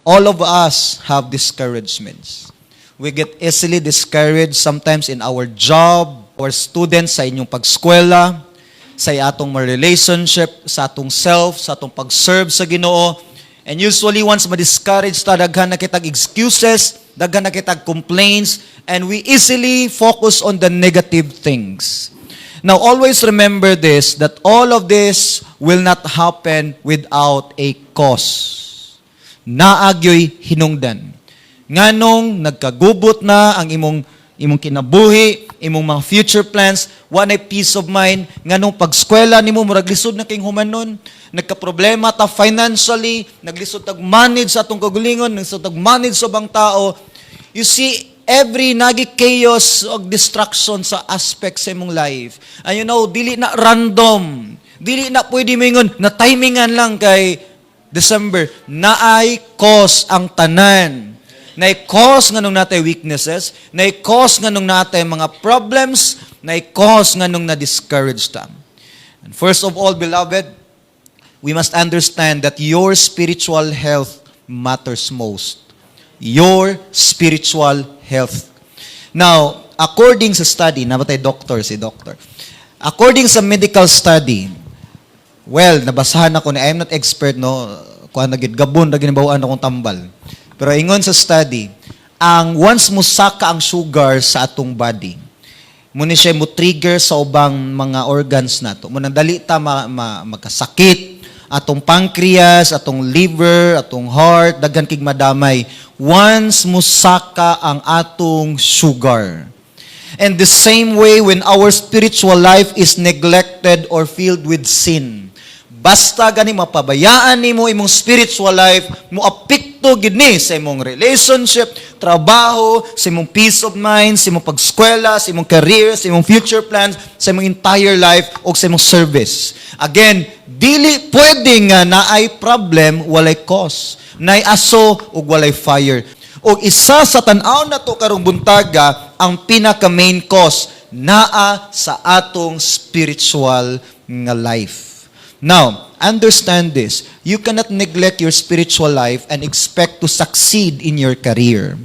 All of us have discouragements. We get easily discouraged sometimes in our job, our students sa inyong pagskwela, sa atong mga relationship, sa atong self, sa atong pag-serve sa Ginoo. And usually once ma-discourage ta, daghan na kitag excuses, daghan na kitag complaints, and we easily focus on the negative things. Now, always remember this, that all of this will not happen without a cause. Naagyo'y hinungdan. Nganong nagkagubot na ang imong kinabuhi, imong mga future plans, wanay peace of mind, nganong pagskwela nimo murag lisod na king humanon, nagka-problema ta financially, naglisod tag manage sa atong kagalingon, naglisod tag manage sa bang tao. You see, every nagi chaos o distraction sa aspects sa imong life. And you know, dili na random. Dili na pwede mo ingon, na timingan lang kay December. Naay cause ang tanan. Naay cause nganong natay weaknesses. Naay cause nganong natay mga problems. Naay cause nganong na-discourage ta. And first of all, beloved, we must understand that your spiritual health matters most. Your spiritual health. Now, according sa study, nabatay si doctor. According sa medical study, well, nabasahan ako na I'm not expert, no? Kuha na gabon na ginabawaan akong tambal. Pero ingon sa study, ang once musaka ang sugar sa atong body, muna siya mo trigger sa ubang mga organs nato. Muna dali ta magkasakit, atong pancreas, atong liver, atong heart, daghan kig madamay. Once musaka ang atong sugar. And the same way when our spiritual life is neglected or filled with sin. Basta gani mapabayaan nimo imong spiritual life, mo apekto gid ni sa imong relationship, trabaho, sa imong peace of mind, sa imong pagskwela, sa imong career, sa imong future plans, sa imong entire life o sa imong service. Again, dili pwede nga naay problem walay cause, naay aso ug walay fire. O isa sa tan-aw nato karong buntaga ang pinaka main cause naa sa atong spiritual nga life. Now, understand this. You cannot neglect your spiritual life and expect to succeed in your career.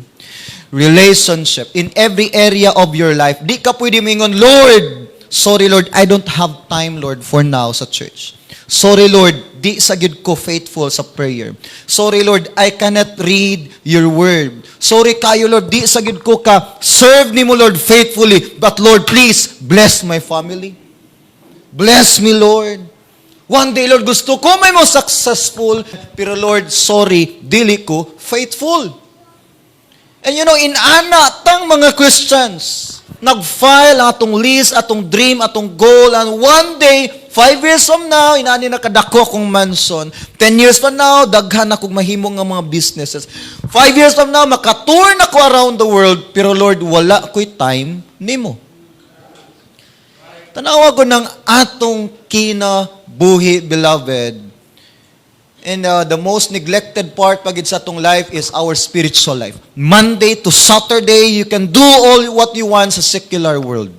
Relationship, in every area of your life. Di ka pwede mingon, Lord, sorry Lord, I don't have time, Lord, for now sa church. Sorry Lord, di sa gid ko faithful sa prayer. Sorry Lord, I cannot read your word. Sorry kayo Lord, di sa gid ko ka serve nimo Lord faithfully. But Lord, please bless my family. Bless me Lord. One day, Lord, gusto ko may mo successful, pero Lord, sorry, dili ko faithful. And you know, in ana, tang mga Christians, nag-file ang atong list, atong dream, atong goal, and one day, 5 years from now, inani na kadako akong mansion. 10 years from now, daghan akong mahimong nga mga businesses. 5 years from now, makatour na ko around the world, pero Lord, wala ko'y time nimo. Tanawa ko ng atong kinabuhi, beloved. And the most neglected part pagid sa atong life is our spiritual life. Monday to Saturday, you can do all what you want sa secular world.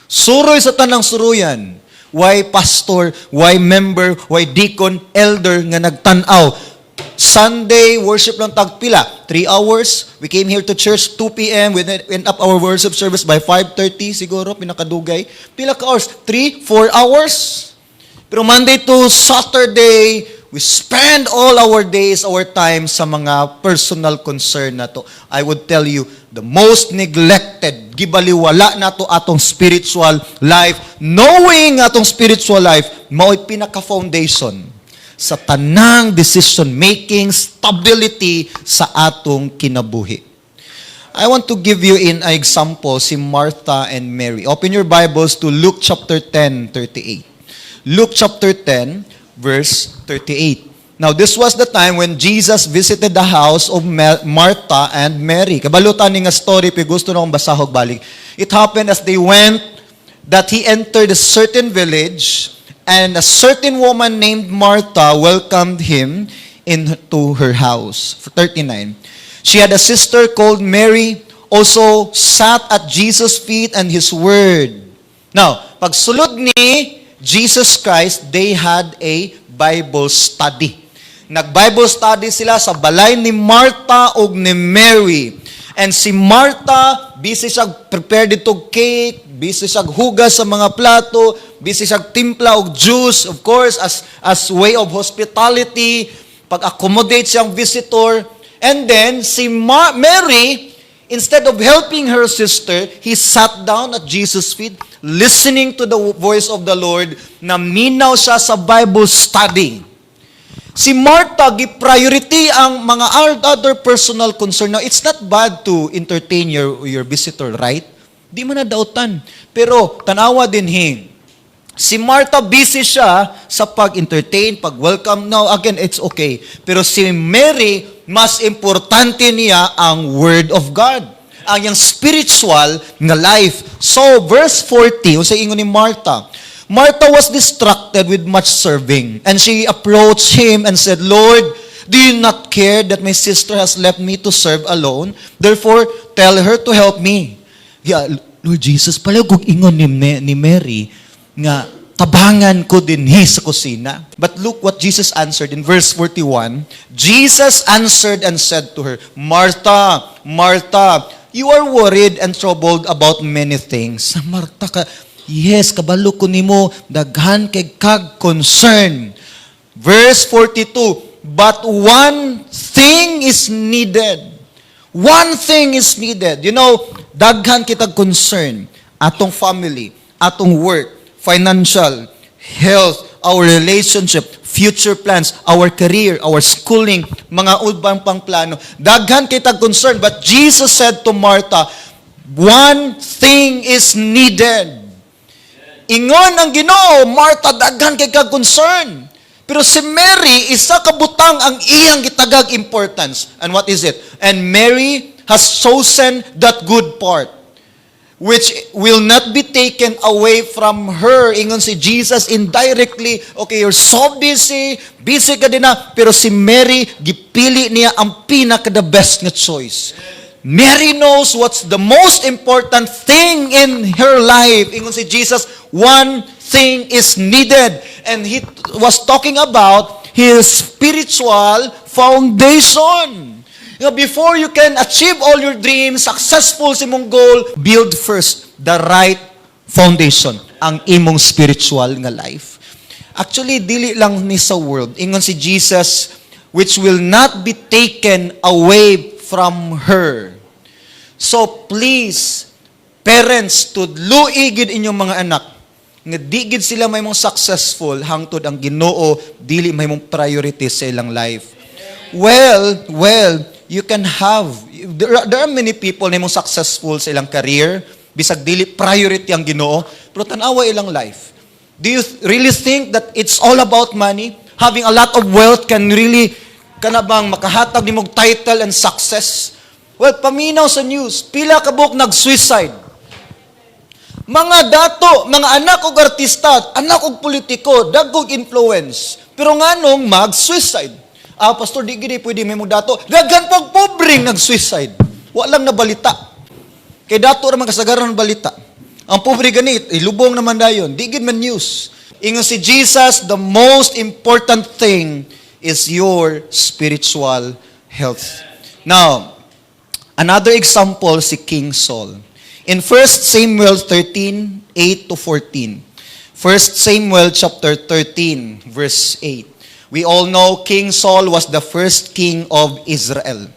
Suroy sa tanang suruyan. Why pastor, why member, why deacon, elder nga nagtanaw. Sunday, worship lang tagpila. 3 hours. We came here to church 2 p.m. We went up our worship service by 5:30 siguro, pinakadugay. Pila ka hours? 3-4 hours. Pero Monday to Saturday, we spend all our days, our time sa mga personal concern na to. I would tell you, the most neglected, gibaliwala na to atong spiritual life. Knowing atong spiritual life, mao'y pinaka-foundation sa tanang decision-making, stability sa atong kinabuhi. I want to give you an example, si Martha and Mary. Open your Bibles to Luke chapter 10:38. Luke chapter 10, verse 38. Now, this was the time when Jesus visited the house of Martha and Mary. Kabalutan ni nga story, pero gusto na akong basahog balik. It happened as they went, that he entered a certain village, and a certain woman named Martha welcomed him into her house. 39. She had a sister called Mary, also sat at Jesus' feet and his word. Now, pagsulod ni Jesus Christ, they had a Bible study. Nag-Bible study sila sa balay ni Martha ug ni Mary. And si Martha, busy siya prepare dito cake, busy siya hugas sa mga plato, busy siya timpla og juice, of course, as way of hospitality, pag-accommodate siyang visitor. And then, si Mary, instead of helping her sister, he sat down at Jesus' feet, listening to the voice of the Lord, na minaw siya sa Bible study. Si Martha, gi-priority ang mga other personal concern. Now, it's not bad to entertain your visitor, right? Di man na dautan. Pero, tanawa din si Martha, busy siya sa pag-entertain, pag-welcome. Now, again, it's okay. Pero si Mary, mas importante niya ang Word of God. Ang yung spiritual nga life. So, verse 40, sa ingon ni Martha, Martha was distracted with much serving, and she approached him and said, Lord, do you not care that my sister has left me to serve alone? Therefore, tell her to help me. Yeah, Lord Jesus, pala kung ingon ni Mary, nga tabangan ko din sa kusina. But look what Jesus answered in verse 41. Jesus answered and said to her, Martha, Martha, you are worried and troubled about many things. Martha, yes, kabalo ko nimo, daghan kay kag concern. Verse 42, but one thing is needed. One thing is needed. You know, daghan kitag concern. Atong family, atong work, financial, health, our relationship, future plans, our career, our schooling, mga ubang pang plano. Daghan kitag concern. But Jesus said to Martha, one thing is needed. Ingon ang Ginoo, Martha, daghan kay kag concern. Pero si Mary, isa ka butang ang iyang gitagag importance. And what is it? And Mary has chosen that good part, which will not be taken away from her. Ingon si Jesus indirectly, okay, you're so busy ka din na, pero si Mary, gipili niya ang pinaka-the best nga choice. Mary knows what's the most important thing in her life. Ingon si Jesus, one thing is needed. And he was talking about his spiritual foundation. Before you can achieve all your dreams, successful sa imong goal, build first the right foundation, ang imong spiritual nga life. Actually, dili lang ni sa world. Ingon si Jesus, which will not be taken away from her. So please, parents, tudloi gid inyong mga anak, nga di gid sila may mong successful, hangtod ang Ginoo, dili may mong priority sa ilang life. Well, you can have, there are many people na mong successful sa ilang career, bisag dili priority ang Ginoo, pero tanawa ilang life. Do you really think that it's all about money? Having a lot of wealth can really, kanabang makahatag ni mong title and success? Well, paminaw sa news, pila ka buok nag-suicide. Mga dato, mga anak og artista, anak og politiko, dagkog influence, pero nganong mag-suicide. Pastor, di gini pwede may mong dato. Daghan pag pobreng nag-suicide. Walang nabalita. Kay dato naman kasagaran ng balita. Ang pobre ganit, ilubong naman dayon. Di gid man news. Ingon si Jesus, the most important thing is your spiritual health. Now, another example, si King Saul. In 1 Samuel 13, 8 to 14. 1 Samuel chapter 13, verse 8. We all know King Saul was the first king of Israel.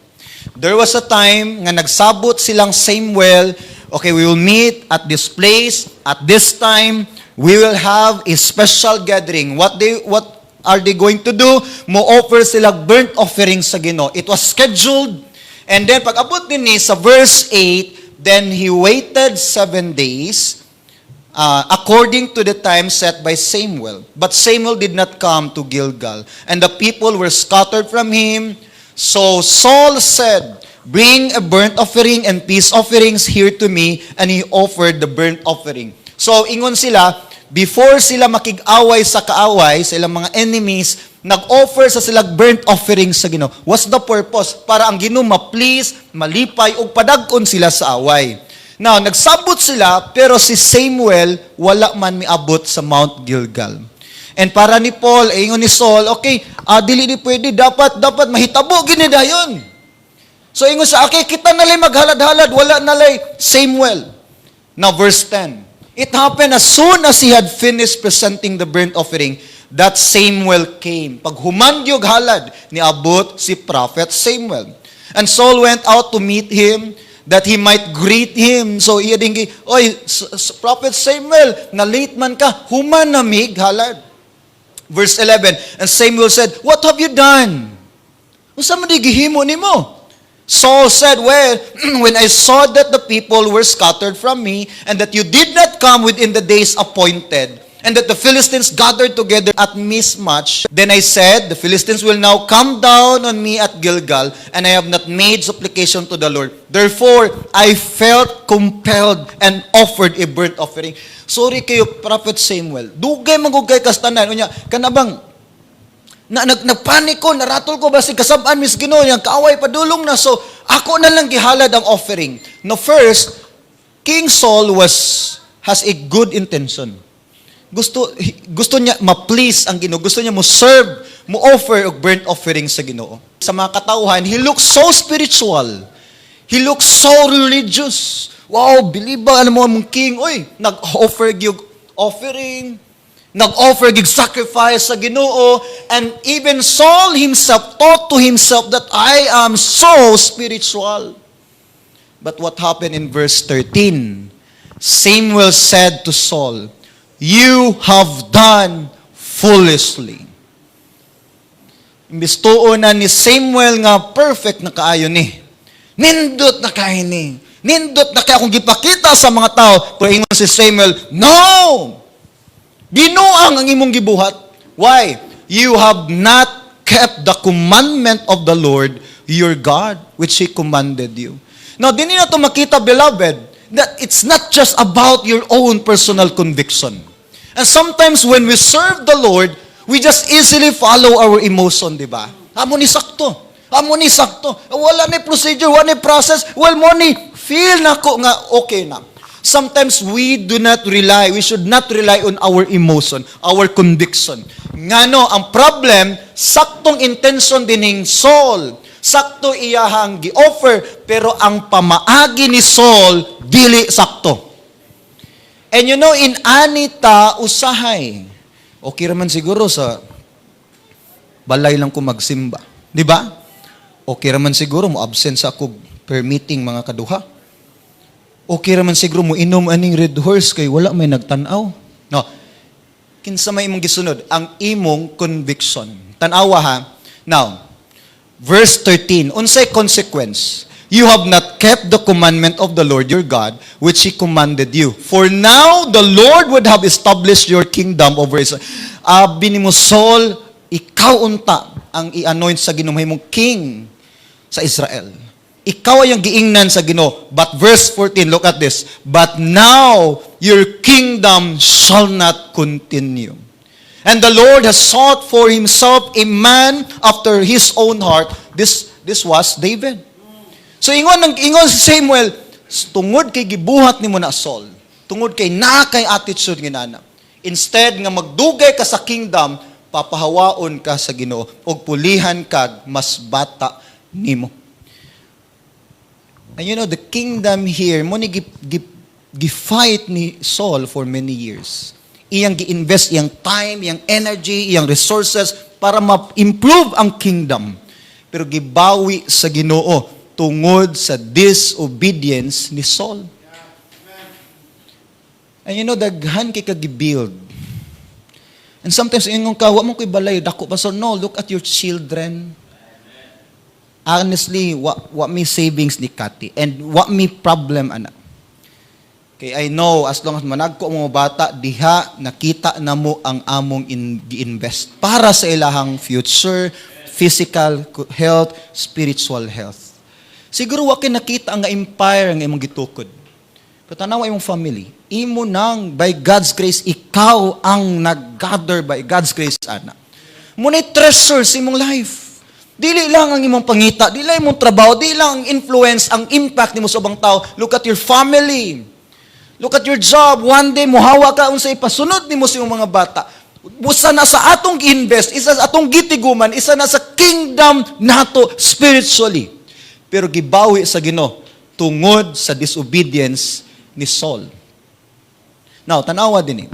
There was a time nga nagsabot silang Samuel, okay, we will meet at this place, at this time, we will have a special gathering. What are they going to do? Mo-offer sila burnt offering sa Ginoo. It was scheduled. And then, pag abot din ni sa verse 8, then he waited 7 days, according to the time set by Samuel. But Samuel did not come to Gilgal, and the people were scattered from him. So Saul said, bring a burnt offering and peace offerings here to me, and he offered the burnt offering. So ingon sila, before sila makig-away sa kaaway, sa ilang mga enemies, nag-offer sa sila burnt offering sa Ginoo. What's the purpose? Para ang Ginoo ma-please, malipay, o padagkon sila sa away. Now, nagsabot sila, pero si Samuel, wala man miabot sa Mount Gilgal. And para ni Paul, ingon ni Saul, okay, dili ni pwede, dapat mahitabo, gini dayon. So ingon sa, okay, kita nalay maghalad-halad, wala nalay Samuel. Now verse 10. It happened as soon as he had finished presenting the burnt offering, that Samuel came. Pag humangyog halad, niabot si prophet Samuel. And Saul went out to meet him, that he might greet him. So iya dingi, oy, prophet Samuel, na late man ka, human na mig halad. Verse 11, and Samuel said, what have you done? Unsa man di gihimo nimo? Saul said, well, when I saw that the people were scattered from me, and that you did not come within the days appointed, and that the Philistines gathered together at mismatch, then I said, the Philistines will now come down on me at Gilgal, and I have not made supplication to the Lord. Therefore, I felt compelled and offered a burnt offering. Sorry kayo, Prophet Samuel. Dugay magugay kastanan. Unya, kanabang, nagpanik ko, naratol ko ba si kasabaan, Miss Ginoo, yung kaaway padulong na. So, ako na lang gihalad ang offering. No, first, King Saul has a good intention. Gusto niya ma-please ang Ginoo. Gusto niya mo serve, mo offer og burnt offering sa Ginoo. Sa mga katauhan, he looks so spiritual. He looks so religious. Wow, believe ba, alam mo mong king, oy, nag-offer gyud offering, nag-offer gyud sacrifice sa Ginoo, and even Saul himself thought to himself that I am so spiritual. But what happened in verse 13? Samuel said to Saul, you have done foolishly. Imbis tuon na ni Samuel nga perfect na kaayo ni. Nindot na kayo ni. Nindot na kaya akong gipakita sa mga tao. Pero ingon si Samuel, no! Binuang ang imong gibuhat. Why? You have not kept the commandment of the Lord your God, which He commanded you. Now, din na ito makita, beloved, that it's not just about your own personal conviction. And sometimes when we serve the Lord, we just easily follow our emotion, di ba? Amo ni sakto. Wala ni procedure, wala ni process. Well, mo ni feel na ko nga okay na. Sometimes we should not rely on our emotion, our conviction. Ngano, ang problem, saktong intention dining Saul. Sakto iyahang gi-offer, pero ang pamaagi ni Saul, dili sakto. And you know, in anita, usahay. Okay raman siguro sa balay lang ko magsimba. Di ba? Okay raman siguro mo absent sa ako per meeting mga kaduha. Okay raman siguro mo inom aning red horse kay wala may nagtanaw. No. Kinsa may imong gisunod? Ang imong conviction. Tanawa ha. Now, verse 13. Unsay consequence? You have not kept the commandment of the Lord your God, which He commanded you. For now, the Lord would have established your kingdom over Israel. Bini mo, Saul, ikaw unta ang i-anoint sa Ginoo mong king sa Israel. Ikaw ay ang giingnan sa Ginoo. But verse 14, look at this. But now, your kingdom shall not continue. And the Lord has sought for Himself a man after His own heart. This was David. So ingon si Samuel, tungod kay gibuhat nimo na Saul, tungod kay naa kay attitude ginana. Instead nga magdugay ka sa kingdom, papahawaon ka sa Ginoo og pulihan kag mas bata nimo. And you know, the kingdom here, mo ni gi-fight ni Saul for many years. Iyang gi-invest iyang time, iyang energy, iyang resources para ma-improve ang kingdom. Pero gibawi sa Ginoo tungod sa disobedience ni Saul. And you know, daghan kay kag-build. And sometimes, ingon ka, wa mo ko'y balay, dako pa. So, no, look at your children. Honestly, what may savings ni Kati, and what may problem, anak. Okay, I know, as long as managko ang mga bata, diha, nakita na mo ang among gi-invest para sa ilahang future, physical health, spiritual health. Siguro wa kay nakita ang empire nga imong gitukod. Pero tanawa imong family, imo nang by God's grace ikaw ang nag-gather by God's grace ana. Munay treasure sa imong life. Dili lang ang imong pangita, dili lang imong trabaho, dili lang ang influence, ang impact nimo sa ubang tao. Look at your family. Look at your job. One day mohawa ka unsay ipasunod nimo sa imong mga bata. Busa na sa atong invest, isa sa atong gitiguman, isa na sa kingdom nato spiritually. Pero gibawi sa Ginoo tungod sa disobedience ni Saul. Now, tanawa din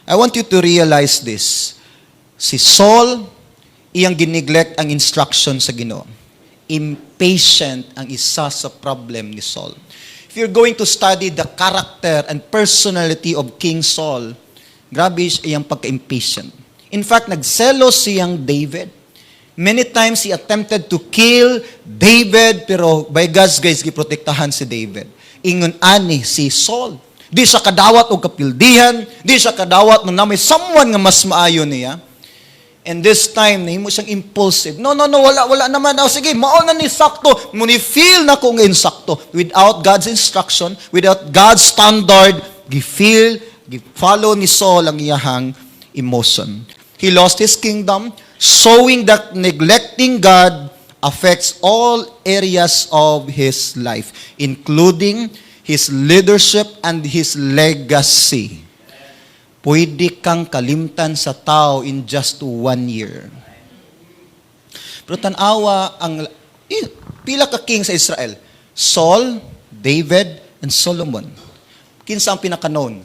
I want you to realize this. Si Saul, iyang gineglect ang instruction sa Ginoo. Impatient ang isa sa problem ni Saul. If you're going to study the character and personality of King Saul, grabe iyang pagka-impatient. In fact, nagselos siyang David. Many times he attempted to kill David, pero by God's grace, giprotektahan si David. Ingon ani si Saul. Di siya kadawat o kapildihan, di siya kadawat nung may someone nga mas maayo niya. And this time, nahimo siyang impulsive. No, wala naman. Sige, mao na ni sakto. Muni-feel na ko ngayon sakto. Without God's instruction, without God's standard, follow ni Saul ang iyahang emotion. He lost his kingdom, showing that neglecting God affects all areas of his life, including his leadership and his legacy. Pwede kang kalimtan sa tao in just 1 year. Pero tanawa pila ka king sa Israel? Saul, David, and Solomon. Kinsa ang pinaka-known?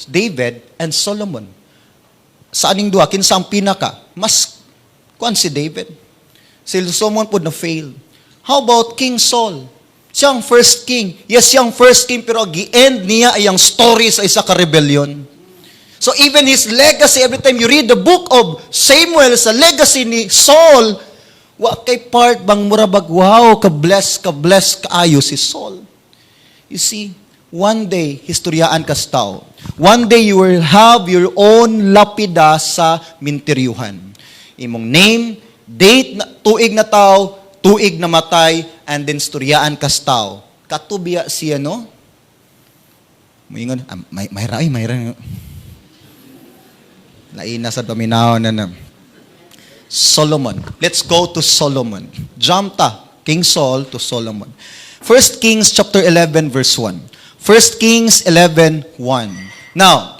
David and Solomon. Sa aning duha, kinsa ang pinaka? Mas kuan si David. Si Solomon po na fail. How about King Saul? Siyang first king. Yes, siyang first king, pero gi-end niya ay ang story sa isa ka rebellion. So even his legacy, every time you read the book of Samuel, sa legacy ni Saul, wa kay part bang murabag, wow, ka-bless, kaayo si Saul. You see, one day, historyaan kas tao. One day, you will have your own lapida sa minteryuhan. Imong name, date, tuig na tao, tuig na matay, and then storyaan kas tao. Katubya siya, no? Moingon, may rai. Laina sa dominaw na. Solomon. Let's go to Solomon. Jump King Saul to Solomon. 1 Kings chapter 11 verse 1. 1 Kings 11:1. Now,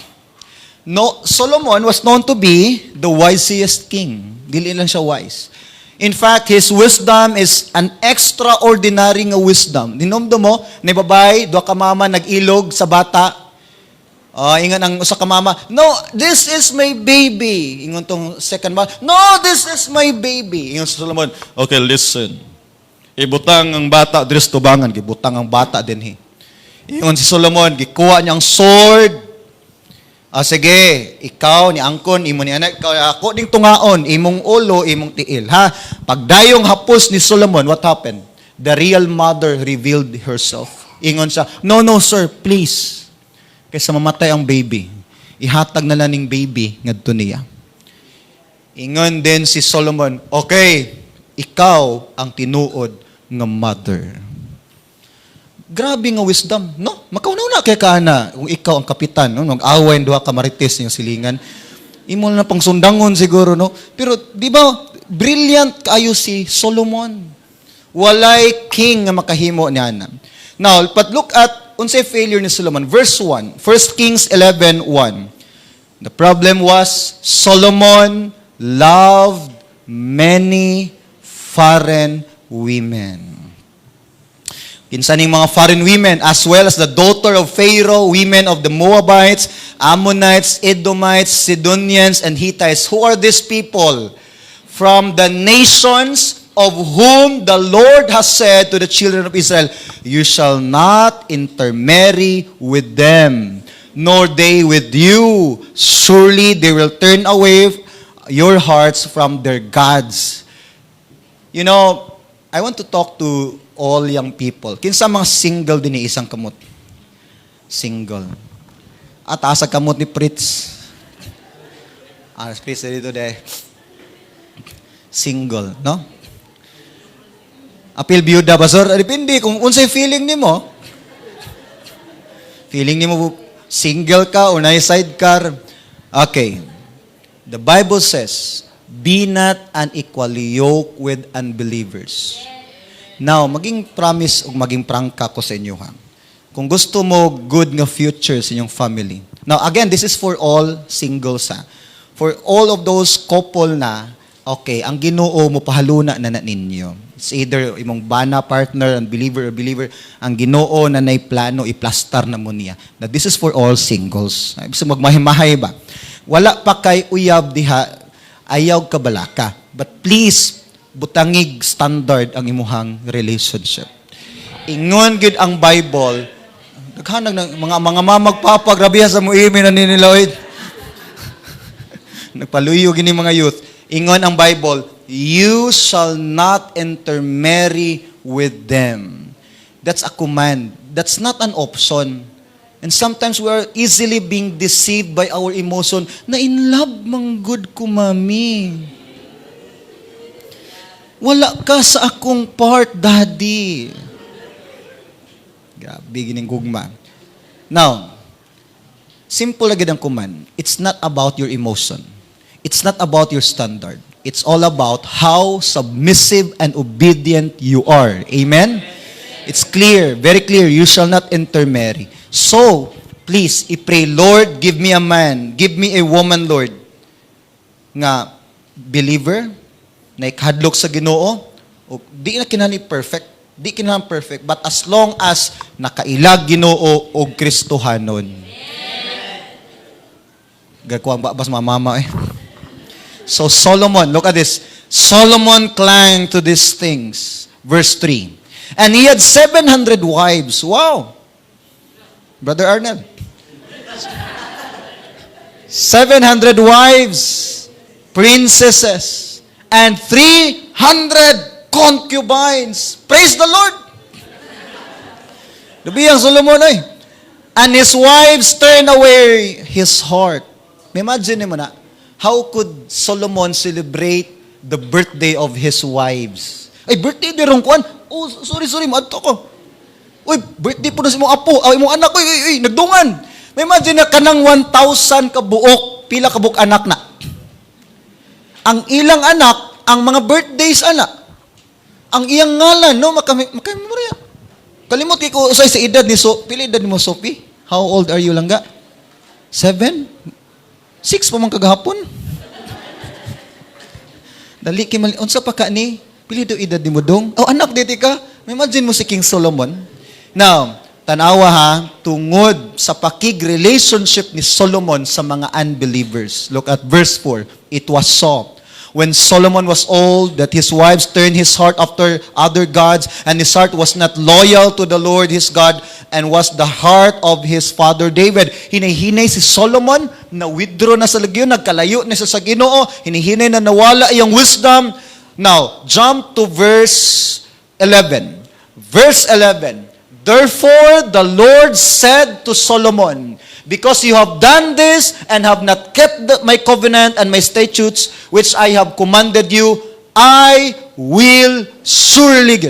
Solomon was known to be the wisest king. Dili lang siya wise. In fact, his wisdom is an extraordinary wisdom. Dinomdo mo, ni babay, duha ka mama nag-ilog sa bata. Ingon ang usa ka mama, no, this is my baby. Ingon tong second mama, no, this is my baby. Ingon si Solomon, okay, listen. Ibutang ang bata, dres tubangan, gibutang ang bata din. Ingon si Solomon, gikuha niyang sword. Sige, ikaw ni angkon, imo ni anak, ikaw, ako ding tungaon, imong ulo, imong tiil. Pagdayong hapos ni Solomon, what happened? The real mother revealed herself. Ingon siya, no, sir, please. Kaysa mamatay ang baby, ihatag na lang ng baby ngadto niya. Ingon din si Solomon, okay, ikaw ang tinuod nga mother. Grabe nga wisdom, no? Makaunaw na kay kana kung ikaw ang kapitan, no? Nag-away duha ka marites yung silingan. Imo na pang sundangon siguro, no? Pero di ba brilliant kaayo si Solomon. Walay king nga makahimo niya. Now, but look at unsay failure ni Solomon. Verse 1. 1 Kings 11:1. The problem was Solomon loved many foreign women. Kinsa ning mga foreign women, as well as the daughter of Pharaoh, women of the Moabites, Ammonites, Edomites, Sidonians, and Hittites. Who are these people? From the nations of whom the Lord has said to the children of Israel, you shall not intermarry with them, nor they with you. Surely they will turn away your hearts from their gods. You know, I want to talk to all young people. Kinsa mga single din ni isang kamot? Single. At asa kamot ni Fritz. Fritz dito de. Single, no? Apil biyuda ba, sir? Depende kung unsay feeling nimo. Feeling nimo single ka or na sidecar. Okay. The Bible says, be not unequally yoked with unbelievers. Now, maging promise o maging prangka ko sa inyo ha. Kung gusto mo good nga future sa inyong family. Now, again, this is for all singles ha. For all of those couple na, okay, ang Ginoo mo pahaluna na ninyo. It's either imong bana partner, and believer, ang Ginoo na nay plano, iplastar na mo niya. Na this is for all singles. Ibig magmahimahay ba? Wala pa kay uyab diha, ayaw ka balaka. But please, butangig standard ang imuhang relationship. Ingon gid ang Bible, naghanag ng mga mamagpapa, grabe sa mo imi na niniloid. Nagpaluyo gini mga youth. Ingon ang Bible, you shall not intermarry with them. That's a command. That's not an option. And sometimes we are easily being deceived by our emotion na in love mang good ko, mami. Wala ka sa akong part, daddy. Grabe, gining gugma. Now, simple lagi ang command. It's not about your emotion. It's not about your standard. It's all about how submissive and obedient you are. Amen? It's clear, very clear. You shall not intermarry. So, please, i-pray, Lord, give me a man, give me a woman, Lord, nga believer, na ikahadlok sa Ginoo, o di na kinahanglan perfect, but as long as nakailag Ginoo og Kristohanon. Gagkuang babas mamama eh. So Solomon, look at this. Solomon clung to these things. Verse 3. And he had 700 wives. Wow. Brother Arnel. 700 wives, princesses, and 300 concubines. Praise the Lord. Nabiyang Solomon ay. And his wives turned away his heart. Imagine mo na, how could Solomon celebrate the birthday of his wives? Ay, birthday di rong kuan. Oh, sorry, maadto ko. Uy, birthday po na si mong apo. Ay, mong anak, uy, nagdungan. May imagine na kanang 1,000 kabuok, pila kabuok anak na. Ang ilang anak, ang mga birthdays anak, ang iyang ngalan, no, makamemorya. Kalimot kay ko usay sa edad ni pila edad mo, Sophie? How old are you langga? 7? 6 pa man kagahapon. Dali kay mali, unsa pa ka ni? Pila daw edad ni mo dong? Oh, anak diti ka. Imagine mo si King Solomon. Now, tanawa ha, tungod sa pakig-relationship ni Solomon sa mga unbelievers. Look at verse 4. It was so. When Solomon was old, that his wives turned his heart after other gods, and his heart was not loyal to the Lord his God, and was the heart of his father David. Hinahinay si Solomon, na withdraw na sa lagyo, nagkalayo na sa Ginoo, hinihinay na nawala iyang wisdom. Now, jump to verse 11. Verse 11. Therefore, the Lord said to Solomon, because you have done this and have not kept my covenant and my statutes, which I have commanded you, I will surely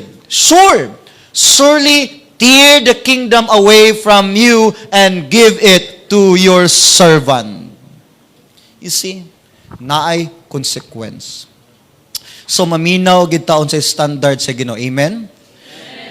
tear the kingdom away from you and give it to your servant. You see, naay consequence. So, maminaw gid taon sa standard sa Ginoo. Amen?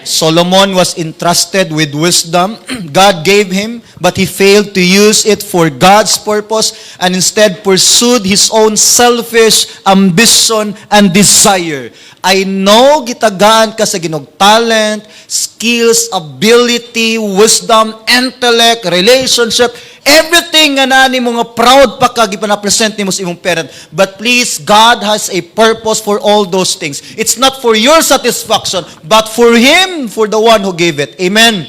Solomon was entrusted with wisdom. God gave him, but he failed to use it for God's purpose and instead pursued his own selfish ambition and desire. I know gitagaan ka sa Ginoo talent, skills, ability, wisdom, intellect, relationship, everything nga nani mo nga proud pa ka gipana-present nimo sa imong parent. But please, God has a purpose for all those things. It's not for your satisfaction, but for Him, for the one who gave it. Amen.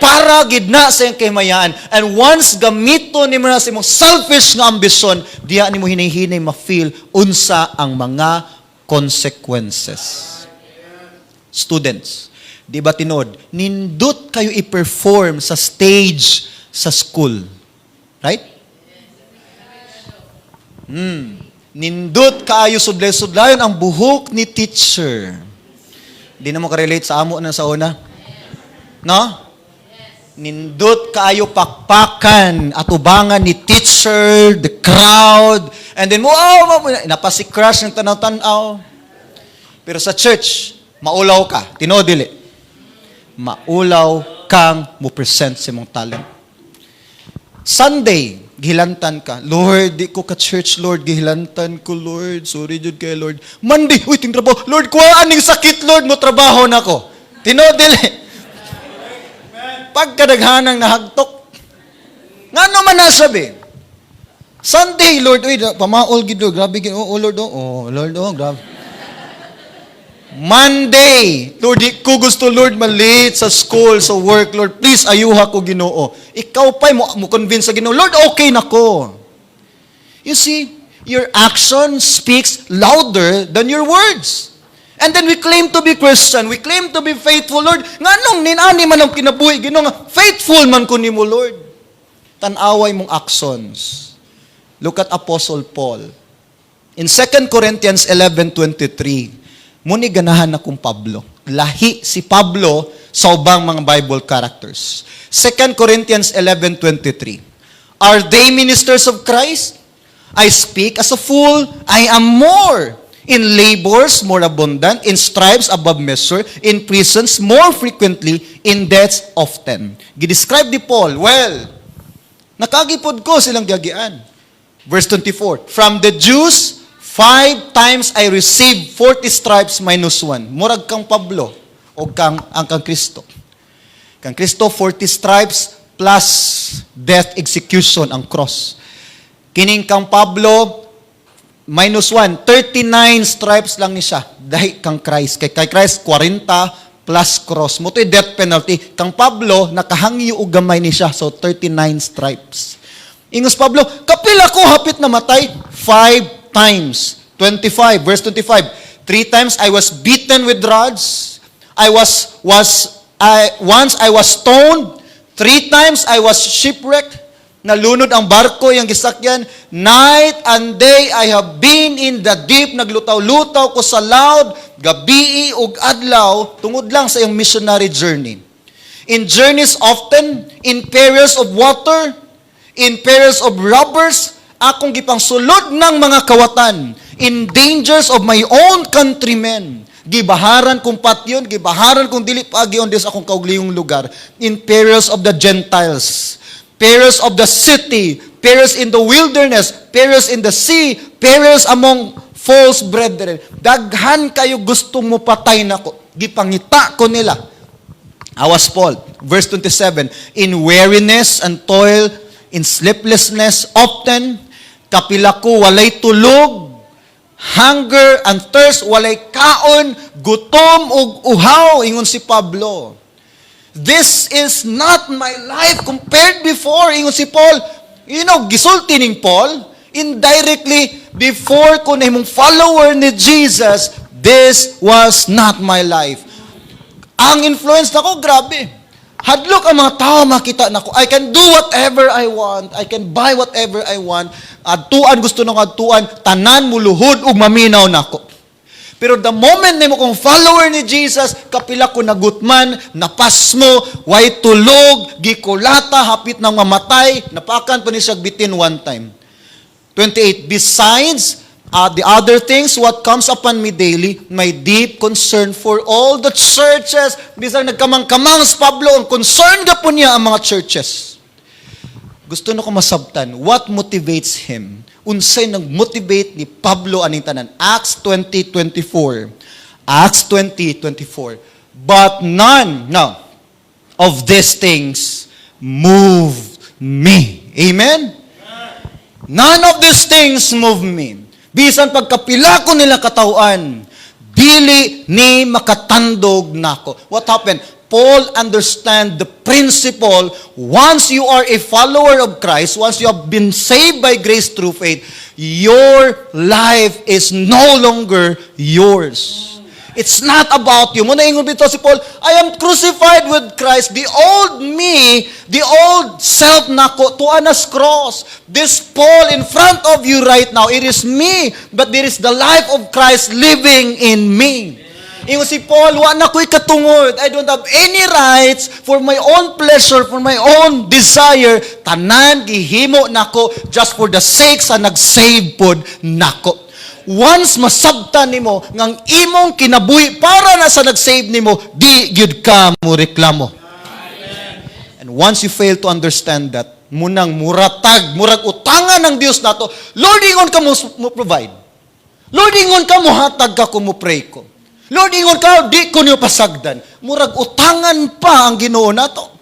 Para gid na sa iyang kahimayaan. And once gamito nimo na sa imong selfish nga ambisyon, diha nimo hinahinay ma-feel unsa ang mga consequences. Students, di ba tinod? Nindot kayo i-perform sa stage sa school. Right? Nindot kayo sudlay-sudlayon ang buhok ni teacher. Di na mo ka-relate sa amo na sa una? No? Nindot kayo pakpakan at ubangan ni teacher, the crowd, and then, wow, napasi crush ng tanaw-tanaw. Pero sa church, maulaw ka. Tinodili. Maulaw kang mo present sa mong talent. Sunday, gihilantan ka. Lord, di ko ka-church, Lord. Gihilantan ko, Lord. Sorry, Jud kay Lord. Monday, uy, ting trabaho. Lord, kuhaan ning sakit, Lord, mo trabaho na ko. Tinodili. Pagkadaghanang nahagtok. Nga naman nasabi? Sunday, Lord, uy, pamaol gid, grabe gid. Oh, Lord, Lord, grabe. Monday, Lord, di ko gusto, Lord, malate sa school, sa work, Lord, please, ayuha ko, Ginoo. Ikaw pa'y mo convince sa Ginoo, Lord, okay na ko. You see, your action speaks louder than your words. And then we claim to be Christian, we claim to be faithful, Lord. Nga nung ninani man ang kinabuhi, Ginoo nga, faithful man ko nimo, Lord. Tanaway mong actions. Look at Apostle Paul. In 2 Corinthians 11:23, muni ganahan akong Pablo. Lahi si Pablo sa ubang mga Bible characters. 2 Corinthians 11:23. Are they ministers of Christ? I speak as a fool. I am more. In labors, more abundant. In stripes, above measure. In prisons, more frequently. In deaths, often. Gidescribe ni Paul, well, nakagipod ko silang giagian. Verse 24. From the Jews, 5 times I received 40 stripes minus 1. Murag kang Pablo o kang Kristo. Kang Kristo, 40 stripes plus death execution, ang cross. Kining kang Pablo, minus 1, 39 stripes lang ni siya. Dahil kang Christ. Kay Christ, 40 plus cross. Muto'y death penalty. Kang Pablo, nakahangyo o gamay ni siya. So, 39 stripes. Ingos Pablo, kapila ko hapit na matay? 5 times. 25, verse 25. 3 times I was beaten with rods. Once I was stoned. 3 times I was shipwrecked. Nalunod ang barko, yung gisakyan. Night and day I have been in the deep. Naglutaw-lutaw ko sa loud, gabi ug adlaw, tungod lang sa iyong missionary journey. In journeys often, in perils of water, in perils of robbers, akong gipangsulod ng mga kawatan, in dangers of my own countrymen. Gibaharan kong patyon, gibaharan kong dili paagyon des akong kaugliyong lugar, in perils of the Gentiles, perils of the city, perils in the wilderness, perils in the sea, perils among false brethren. Daghan kayo gustong mo patay nako. Gipangita ko nila. Awas Paul, verse 27, in weariness and toil, in sleeplessness, often, kapila ko walay tulog, hunger and thirst, walay kaon, gutom ug uhaw, ingon si Pablo. This is not my life compared before, ingon si Paul. You know, gisulti ning Paul, indirectly, before ko na himong follower ni Jesus, this was not my life. Ang influence nako, grabe. Hadlok ang mga tao makita nako. I can do whatever I want. I can buy whatever I want. Adtuan gusto nang adtuan, tanan muluhod ug maminaw nako. Pero the moment nimo kong follower ni Jesus, kapila ko nagutman, napasmo, way tulog, gikulata, hapit nang mamatay, napakan pa ni siya bitin one time. 28, besides the other things, what comes upon me daily, my deep concern for all the churches. Bisang nagkamang-kamang si Pablo, ang concern ka po niya ang mga churches. Gusto na ko masabtan, what motivates him? Unsay nag-motivate ni Pablo aning tanan? Acts 20:24. Acts 20:24. But none, of these things moved me. Amen? None of these things move me. Bisan pagkapila ko nila katawan, dili ni makatandog nako. What happened? Paul understand the principle, once you are a follower of Christ, once you have been saved by grace through faith, your life is no longer yours. It's not about you. Muna ingon bitaw si Paul, I am crucified with Christ. The old me, the old self nako, tuanas cross. This Paul in front of you right now, it is me, but there is the life of Christ living in me. Ingon si Paul, wa na ko'y katungod. I don't have any rights for my own pleasure, for my own desire. Tanan, gihimo nako just for the sake sa nag-save pod nako. Once masabtan nimo ngang imong kinabuhi para na sa nag-save nimo, di gyud ka mo reklamo. And once you fail to understand that, munang muratag, murag utangan ng Dios nato. Lord, ingon ka mo provide. Lord, ingon ka mo hatag ka ko mo pray ko. Lord, ingon ka di ko niyo pasagdan. Murag utangan pa ang Ginoo nato.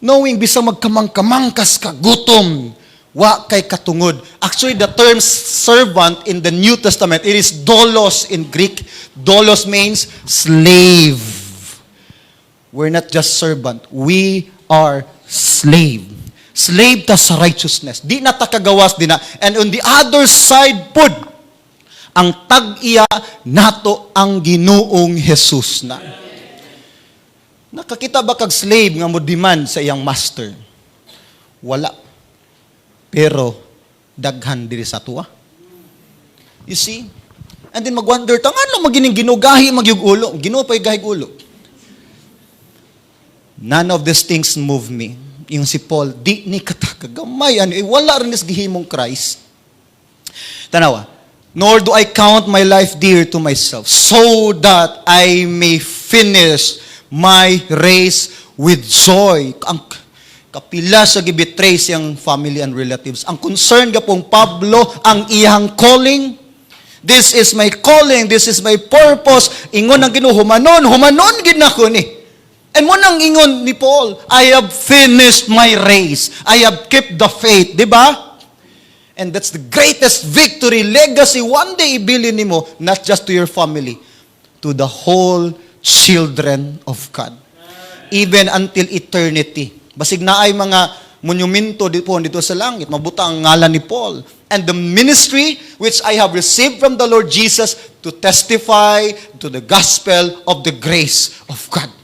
Knowing bisang magkamang-kamangkas ka gutom, wa kay katungod. Actually, the term servant in the New Testament, it is doulos in Greek. Doulos means slave. We're not just servant. We are slave. Slave ta sa righteousness. Di na ta kagawas din na. And on the other side pod, ang tag-iya nato ang Ginoong Jesus na. Nakakita ba kag slave nga mo demand sa iyang master? Wala. Pero daghan diri sa tuwa. You see? And then mag-wonder, tangan lang magining ginugahi magyug ulo. Ginoo pa'y gahig ulo. None of these things move me. Yung si Paul, di ni katagagamay. Wala rin is gihimong Christ. Tanawa, nor do I count my life dear to myself, so that I may finish my race with joy. Ang kapila sa gibitray siyang family and relatives. Ang concern gapong Pablo, ang iyang calling. This is my calling, this is my purpose. Ingon ang Ginoo, humanon gid nako ni. And mo nang ingon ni Paul, I have finished my race. I have kept the faith, di ba? And that's the greatest victory, legacy. One day ibilin nimo, not just to your family, to the whole children of God. Even until eternity. Basig na ay mga monumento dito sa langit. Mabuta ang ngalan ni Paul. And the ministry which I have received from the Lord Jesus to testify to the gospel of the grace of God.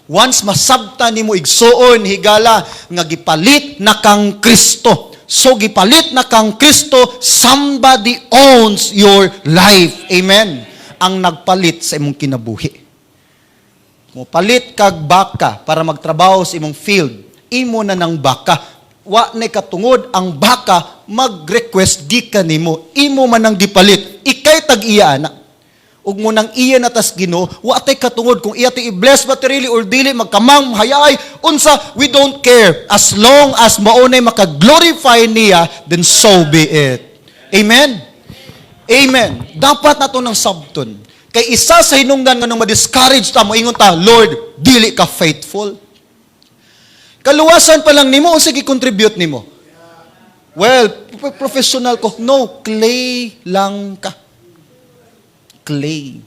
Once masabta nimo igsuon higala nga gipalit na kang Kristo. So gipalit na kang Kristo, somebody owns your life. Amen. Ang nagpalit sa imong kinabuhi. Mo palit kag baka para magtrabaho sa imong field. Imo na ng baka. Wa na katungod ang baka mag-request di ka nimo. Imo man ang gipalit. Ikay tag-iya na. Ug mo nang iya na tas Ginoo, wa tay katungod kung iya ti i-bless materially or dili magkamang hayay unsa, we don't care as long as maunay maka-glorify niya, then so be it. Amen. Amen. Dapat nato ng sabton. Kay isa sa hinungdan nga nung ma-discourage ta mo ingon ta, Lord, dili ka faithful. Kaluwasan pa lang nimo unsa gi-contribute nimo? Well, professional ko. No, clay lang ka. Clay.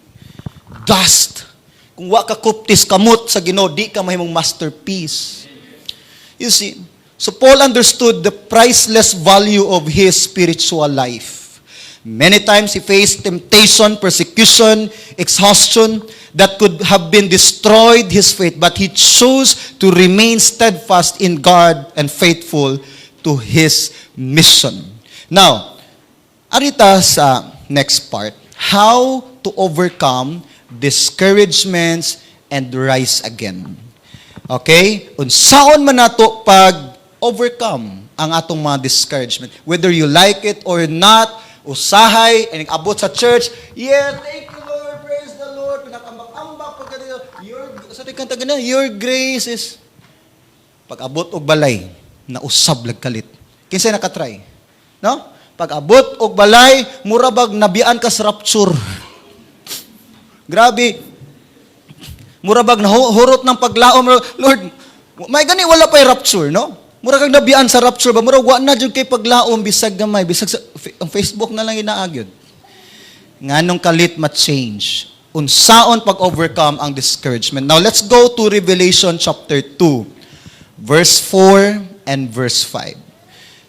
Dust. Kung wa ka kuptis kamot sa Ginoo, di ka mahimong masterpiece. You see, so Paul understood the priceless value of his spiritual life. Many times he faced temptation, persecution, exhaustion that could have been destroyed his faith, but he chose to remain steadfast in God and faithful to his mission. Now, arita sa next part, how to overcome discouragements and rise again. Okay? Unsaon man nato pag overcome ang atong mga discouragement. Whether you like it or not, usahay, and abot sa church, yeah, thank you Lord, praise the Lord, pinakambak-ambak, your grace is, pag-abot og balay, na usab lagkalit. Kinsay nakatry? No? Pag-abot og balay, murabag nabian ka sa rapture. Grabe. Murabag nahurot ng paglaom. Lord, may gani wala pa'y rapture, no? Murag kang nabian sa rapture ba? Murag wa na dyan kay paglaom, bisag gamay, bisag sa ang Facebook na lang inaagyod. Nganong kalit ma-change. Unsaon pag-overcome ang discouragement. Now, let's go to Revelation chapter 2, verse 4 and verse 5.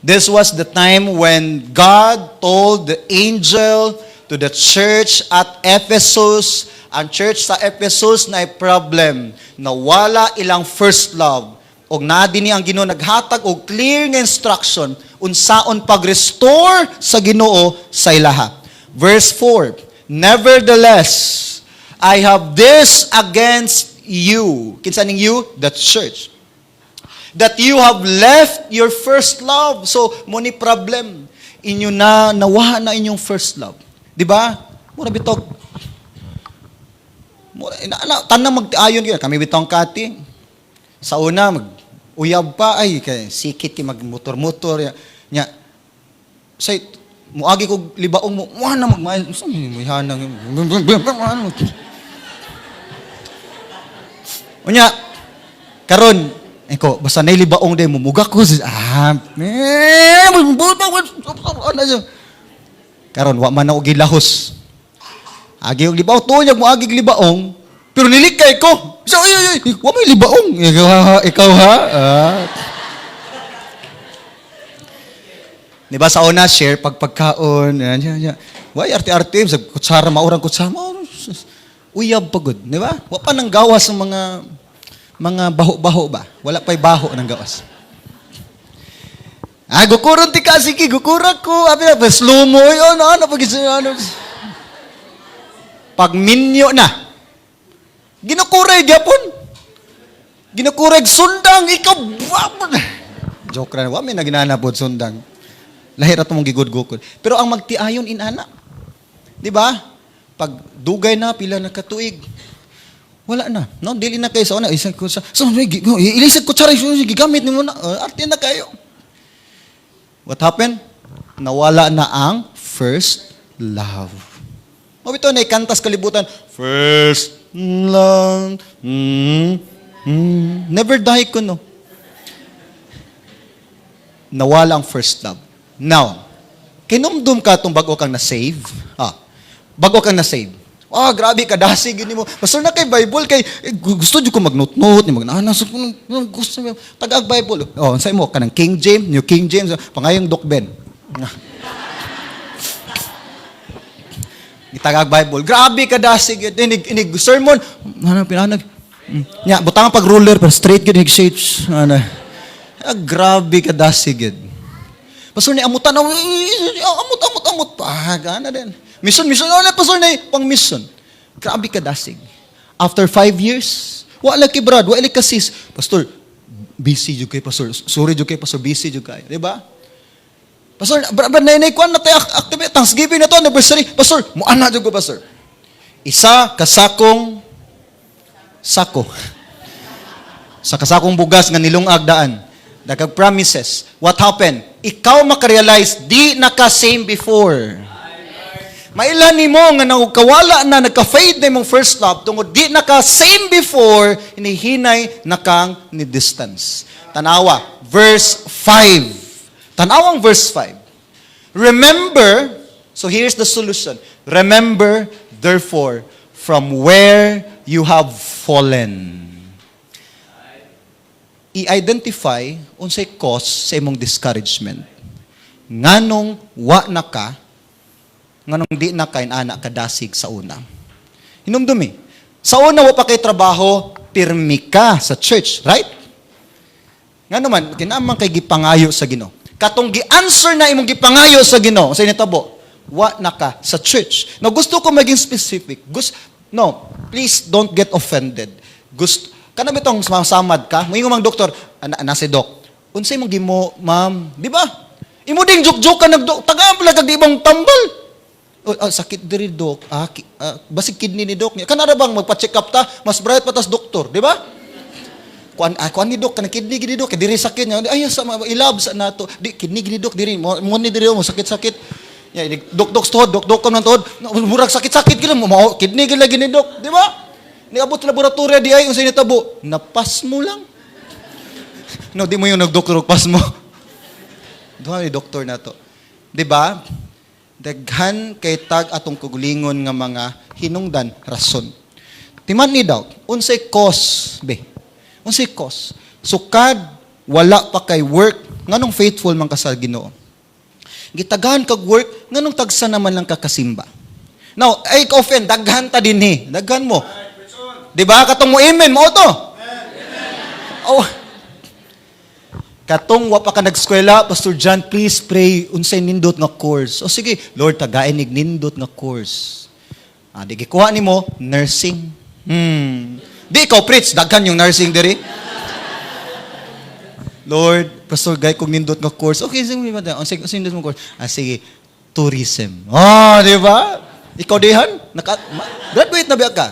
This was the time when God told the angel to the church at Ephesus, ang church sa Ephesus na ay problem, na wala ilang first love. Og nadini ang Ginoo naghatag og clear nga instruction unsaon pag-restore sa Ginoo sa ilaha. Verse 4, nevertheless, I have this against you. Kinsa ning you? The church. That you have left your first love. So, mo ni problem. Inyo na nawaha na inyong first love. Di ba? Mura bitog. Tanang magtiayon yun. Kami bitong kati. Sa una, Uyab pa ay kay sikit ki magmotor-motor nya. Say muagi kog libaong mo, na magmail. Sa may hanang. Unya, karon, ko, basta na libaong day, mumugak ko. Karon, wa man ako gilahos. Agi og libaong, tuyag mo agi libaong, pero nilikay ko. So, ay, wa may libaong. Ikaw ha? Diba sa una, share pagpagkaon. Why, arte-arte, sa kutsara, maurang kutsara, uyab pagod, di ba? Wa pa nang gawas ng mga baho-baho ba? Wala pa'y baho ng gawas. Gukuron ti ka, sige, gukurak ko. Abi na, slow mo yun, Pag minyo na, ginukuray gyapon. Ginukuray sundang, ikaw, joke na, wa may naginanapod sundang. Lahir ato mong gigud-gukod. Pero ang magtiayon inana, di ba? Pag dugay na, pila na katuig, wala na. No? Dili na kayo sa una. Ilisag ko tsara, gigamit mo na. Arte na kayo. What happened? Nawala na ang first love. Mabito na ikantas kalibutan. First love. Never die ko, no? Nawala ang first love. Now, kinumdum ka itong bago kang na-save. Bago kang na-save. Grabe ka, dasig, yun mo. Pastor na kay Bible, gusto nyo ko mag-note-note, mag-nanas, gusto nyo, tagag Bible. Sa'yo mo, kanang King James, New King James, pangayong Doc Ben. Tagag Bible. Grabe ka, dasig, inig sermon, pinanag. Butang pag ruler, pero straight yun, shapes. Grabe ka, dasig, yun. Pastor na, amutan, amut. Gana din. Mission, pastor na, pang mission. Grabe ka, dasig. After 5 years, wala kay Brad, wala ka sis. Pastor, busy yung kay pastor. Sorry yung kay pastor, busy yung kayo. Diba? Pastor, Brad, nainay-kuan na tayo, activate, Thanksgiving na to, anniversary. Pastor, muana yung ko, pastor. Isa, kasakong sako. Sa kasakong bugas nga nilungag daan. Dagag promises. What happened? Ikaw makarealize, di naka-same before. Mailan ni mo nga kawala na nagka-fade na mong first love tungod di naka-same before, hinihinay na kang ni-distance. Tanawa, verse 5. Tanawang verse 5. Remember, so here's the solution. Remember, therefore, from where you have fallen. I-identify unsay cause sa imong discouragement. Nganong wa na ka, nganong di na kain anak kadasig sa una. Hinumdumi. Sa una wa pa kay trabaho, pirmi ka sa church, right? Ngano man kinamang kay gipangayo sa Ginoo. Katong gi-answer na imong gipangayo sa Ginoo, sa initabo, wa na ka sa church. Now gusto ko maging specific. No, please don't get offended. Kanang itong samad ka, moingon mang doktor, ana si doc. Unsay mong gimo, ma'am? Di ba? Imo ding joke-joke ka tagaan pala kag di bang tambal. Sakit diri doc. Basig kidney ni doc. Kanara bang magpa-check up ta, mas bright pa tas doktor, di ba? Kuan ni doc kanang kidney gini doc, diri sakit nya. Ay sa ilab sa nato. Di kidney gini doc diri mo ni diri mo sakit-sakit. Ya dok ko nang tuhod. Murag sakit-sakit gila mo kidney gila gini doc, di ba? Niabot sa laboratory di ay unsay nitabo. Napas mo lang. No, di mo yung nagdoktor pas mo. Duha ni doktor na to. Di ba? Daghan kay tag atong kagulingon nga mga hinungdan rason. Timan ni daw, unsay cause be? Unsay cause? Sukad wala pa kay work, nganong faithful man ka sa Ginoo. Gitagahan kag work, nganong tagsa naman lang kakasimba. Now, ay ka-offend, daghan ta dinhi. Daghan mo. Di ba? Katong mo amen mo to. Oh. Katong wa pa ka nag-eskwela, Pastor John, please pray unsay nindot nga course. O sige, Lord, tagain nig nindot nga course. Di gikuha nimo nursing. Di ikaw preach, daghan yung nursing diri. Lord, Pastor, gay kog nindot nga course. Okay, sige mo ba? Unsay nindot nga course? Sige, tourism. Di ba? Ikaw dihan, graduate na ba ka?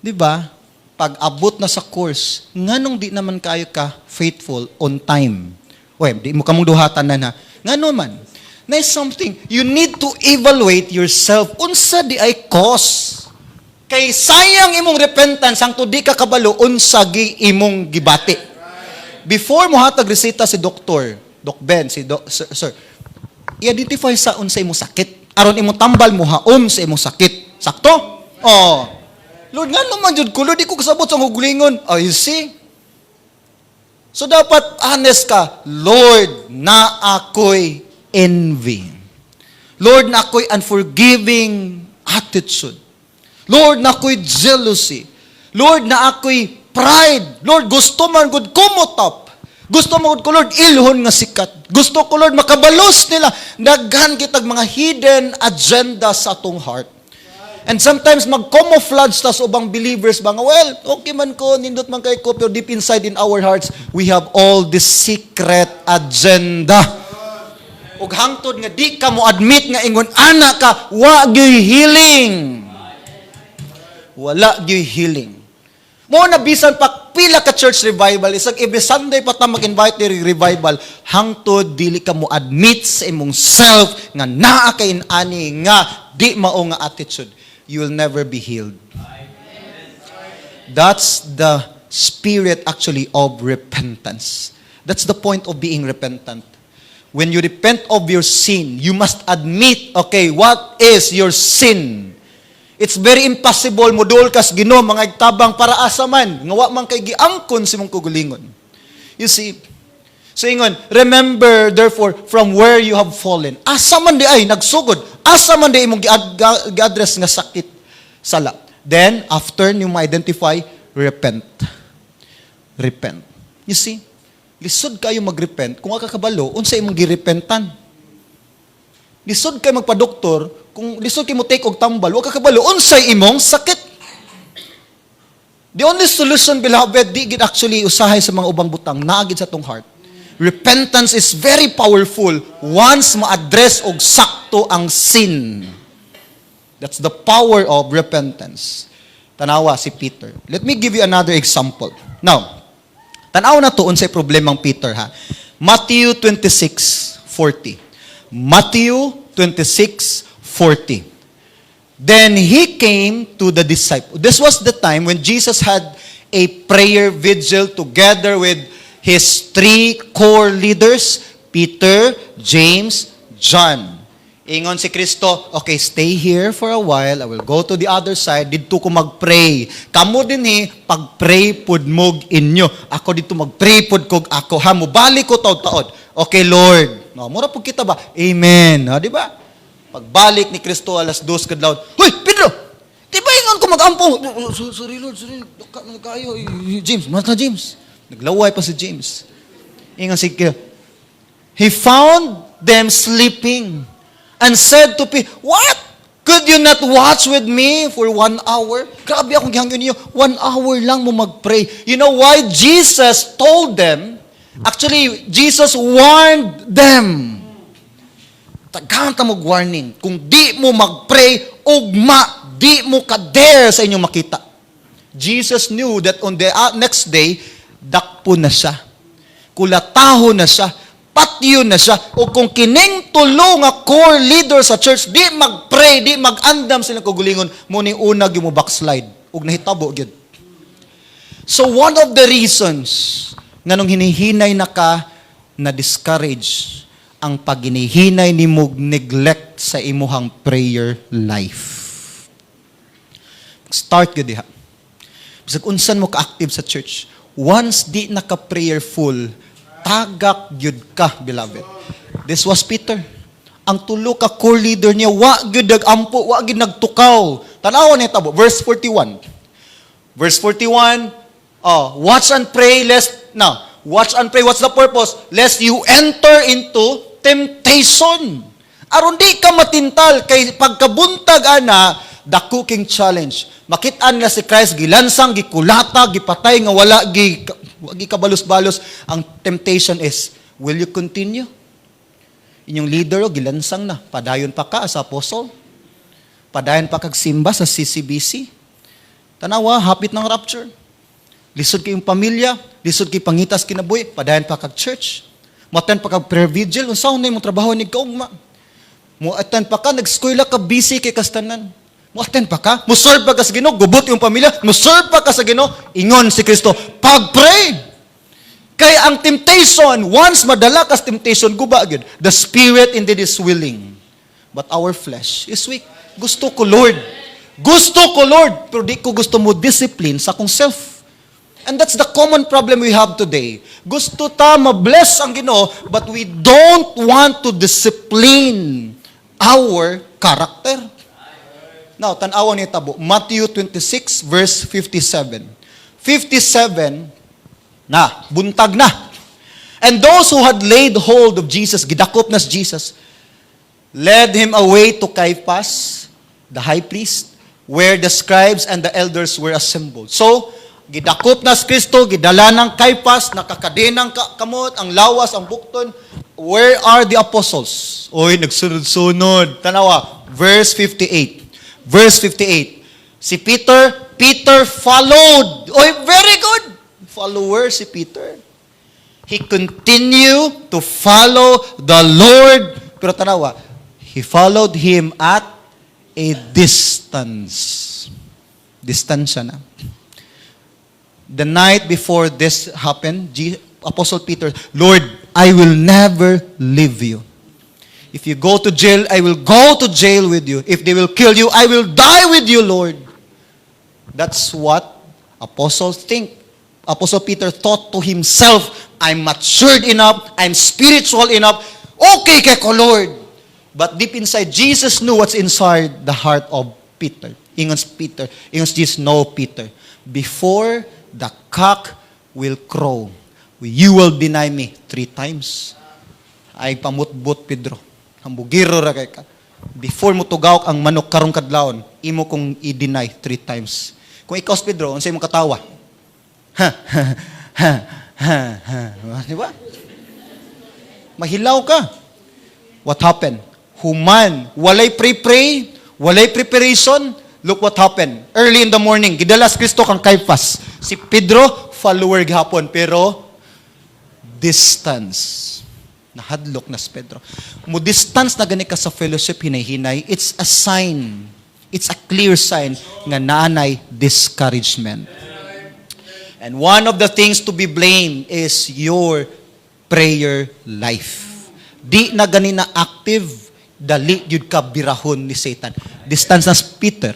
Di ba? pag abot na sa course, nganong di naman kayo ka faithful on time? Well, di mo kamong duhatan na. Ngano man? Na is something, you need to evaluate yourself. Unsa di ay cause? Kay sayang imong repentance, ang di ka kabalo, unsa gi imong gibati. Before mo hatag resita si doktor, Doc Ben, sir, i-identify sa unsa imong sakit. Aron imong tambal mo haom sa imong sakit. Sakto? Oh. Lord, nga naman jud ko, Lord, di ko kasabot sa hugulingon. Oh, you see? So dapat honest ka, Lord, na ako'y envy. Lord, na ako'y unforgiving attitude. Lord, na ako'y jealousy. Lord, na ako'y pride. Lord, gusto man gud kumutop. Gusto mo ko, Lord, ilhon nga sikat. Gusto ko, Lord, makabalos nila. Daghan kitag mga hidden agenda sa atong heart. And sometimes mag-camouflage ta sa ubang believers ba nga, well, okay man ko, nindot man kay ko, pero deep inside in our hearts, we have all this secret agenda. Ug hangtod nga di ka mo admit nga ingon ana ka, wa gyud healing. Wala gyud healing. Mo na bisan pa pila ka church revival, isang every Sunday pa ta mag-invite ni revival, hangtod dili ka mo admit sa imong self nga naa kay ani nga di mao nga attitude. You will never be healed. That's the spirit actually of repentance. That's the point of being repentant. When you repent of your sin, you must admit, okay, what is your sin? It's very impossible mo duol kas Ginoo mga igtabang para asa man nga wa man kay giangkon si mong kugulingon. You see? So ingon, remember therefore from where you have fallen. Asa man di ay nagsugod. Asa man di imong gi-address nga sakit sala. Then after you ma-identify, repent. Repent. You see? Lisod kayo mag-repent kung kakabalo unsa imong girepentan. Lisod kayo magpa-doktor kung lisod kayo mo take og tambal, wa kakabalo unsay imong sakit. The only solution, beloved, di gid actually usahay sa mga ubang butang, naagid sa tong heart. Repentance is very powerful once ma-address og sakto ang sin. That's the power of repentance. Tanawa si Peter. Let me give you another example. Now, tanaw na to unsay problemang Peter ha. Matthew 26:40. Matthew 26:40. Then he came to the disciples. This was the time when Jesus had a prayer vigil together with his three core leaders, Peter, James, John. Ingon si Kristo, okay, stay here for a while. I will go to the other side. Dito ko mag-pray. Kamu din pag-pray pud mog inyo. Ako dito mag-pray pud kog ako. Ha, mubalik ko taod-taod. Okay, Lord. No, mura pud kita ba? Amen. Ha, di ba? Pagbalik ni Kristo alas 2 kadlaw. Hoy, Pedro! Di ba ingon ko mag-ampo? Sorry, Lord. Sorry. Kayo. James. Mas na James. Naglaway pa si James. Ingon si Kristo. He found them sleeping and said to Peter, what? Could you not watch with me for 1 hour? Grabe akong gihangyo niyo. 1 hour lang mo mag-pray. You know why Jesus told them? Actually, Jesus warned them. Tagahanta mo warning. Kung di mo mag-pray, ugma, di mo ka-dare sa inyong makita. Jesus knew that on the next day, dakpo na siya. Kulataho na siya. Patyo na siya. O kung kining tulo nga core leader sa church, di mag-pray, di mag-andam silang kagulingon, muning unag yung mo backslide. Ug nahitabo gyud. So one of the reasons nga nung hinihinay na ka na discourage ang paginihinay ni mo neglect sa imuhang prayer life. Start gyud diha. Bisag unsan mo ka-active sa church, once di naka-prayerful, tagak gyud ka, beloved. This was Peter. Ang tulo ka core leader niya, wa gyud nag-ampo, wa gyud nagtukaw. Tanaw ni tabo, verse 41. Verse 41, watch and pray watch and pray, what's the purpose? Lest you enter into temptation. Aron di ka matintal kay pagkabuntag ana, the cooking challenge. Makit-an na si Christ gilansang, gikulata, gipatay nga wala gi kabalos-balos. Ang temptation is, will you continue? Inyong leader gilansang na, padayon pa ka as apostle. Padayon pa kag simba sa CCBC. Tanawa, hapit ng rapture. Lisod kayong pamilya, lisod kay pangitas kinabuhi, padayon pa kag church. Mo-attend pa kag prayer vigil, unsaon na imong trabaho ni kaugma. Mo-attend pa ka, nag-eskwela ka, busy kay kastanan. Mo-attend pa ka, mo-serve pa ka sa Ginoo, gubot yung pamilya, mo-serve pa ka sa Ginoo, ingon si Kristo, pag-pray. Kaya ang temptation, once madala ka sa temptation, guba gyud. The spirit indeed is willing, but our flesh is weak. Gusto ko, Lord. Gusto ko, Lord. Pero di ko gusto mo discipline sa akong self. And that's the common problem we have today. Gusto ta ma-bless ang Ginoo, but we don't want to discipline our character. Now, tanawan niyo tabo. Matthew 26, verse 57. 57, na, buntag na. And those who had laid hold of Jesus, gidakop na si Jesus, led him away to Caiaphas, the high priest, where the scribes and the elders were assembled. So, gidakop na si Kristo, gidala ng Caiaphas, nakakadenang kamot, ang lawas, ang bukton. Where are the apostles? Oy, nagsunod-sunod. Tanawa, verse 58. Verse 58. Si Peter followed. Oy, very good. Follower si Peter. He continued to follow the Lord. Pero tanawa, he followed him at a distance. Distansya na. The night before this happened, Apostle Peter, Lord, I will never leave you. If you go to jail, I will go to jail with you. If they will kill you, I will die with you, Lord. That's what apostles think. Apostle Peter thought to himself, I'm matured enough, I'm spiritual enough, okay kay ko, Lord. But deep inside, Jesus knew what's inside the heart of Peter. Ingon Jesus, no, Peter. Before the cock will crow, you will deny me 3 times. Ay pamutbot, Pedro. Hambugiro ra kay ka. Before mo tugaw ang manok karong kadlawon, imo kong i-deny 3 times. Kung ikaw si Pedro, unsay mong katawa? Di ba? Mahilaw ka. What happened? Human, walay pray, walay preparation. Look what happened. Early in the morning, gidalas Kristo kang Caiaphas. Si Pedro, follower gihapon, pero distance. Nahadlok na si Pedro. Mo distance na gani ka sa fellowship hinay-hinay, it's a sign. It's a clear sign nga naanay discouragement. And one of the things to be blamed is your prayer life. Di na gani na active, dali yun ka birahon ni Satan. Distance na si Peter.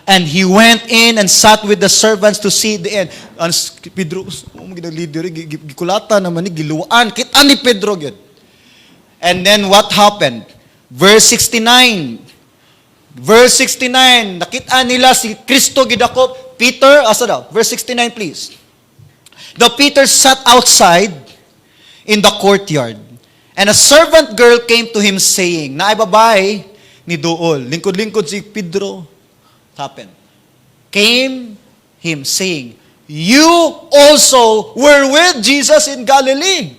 And he went in and sat with the servants to see the end. And Pedro, leader, gikulata naman ni giluan. Kita ni Pedro yun. And then what happened? Verse 69. Verse 69. Nakita nila si Kristo gidakop. Peter, asa daw? Verse 69 please. The Peter sat outside in the courtyard. And a servant girl came to him saying, naay babae ni Dool. Lingkod-lingkod si Pedro. Happened. Came him saying, you also were with Jesus in Galilee.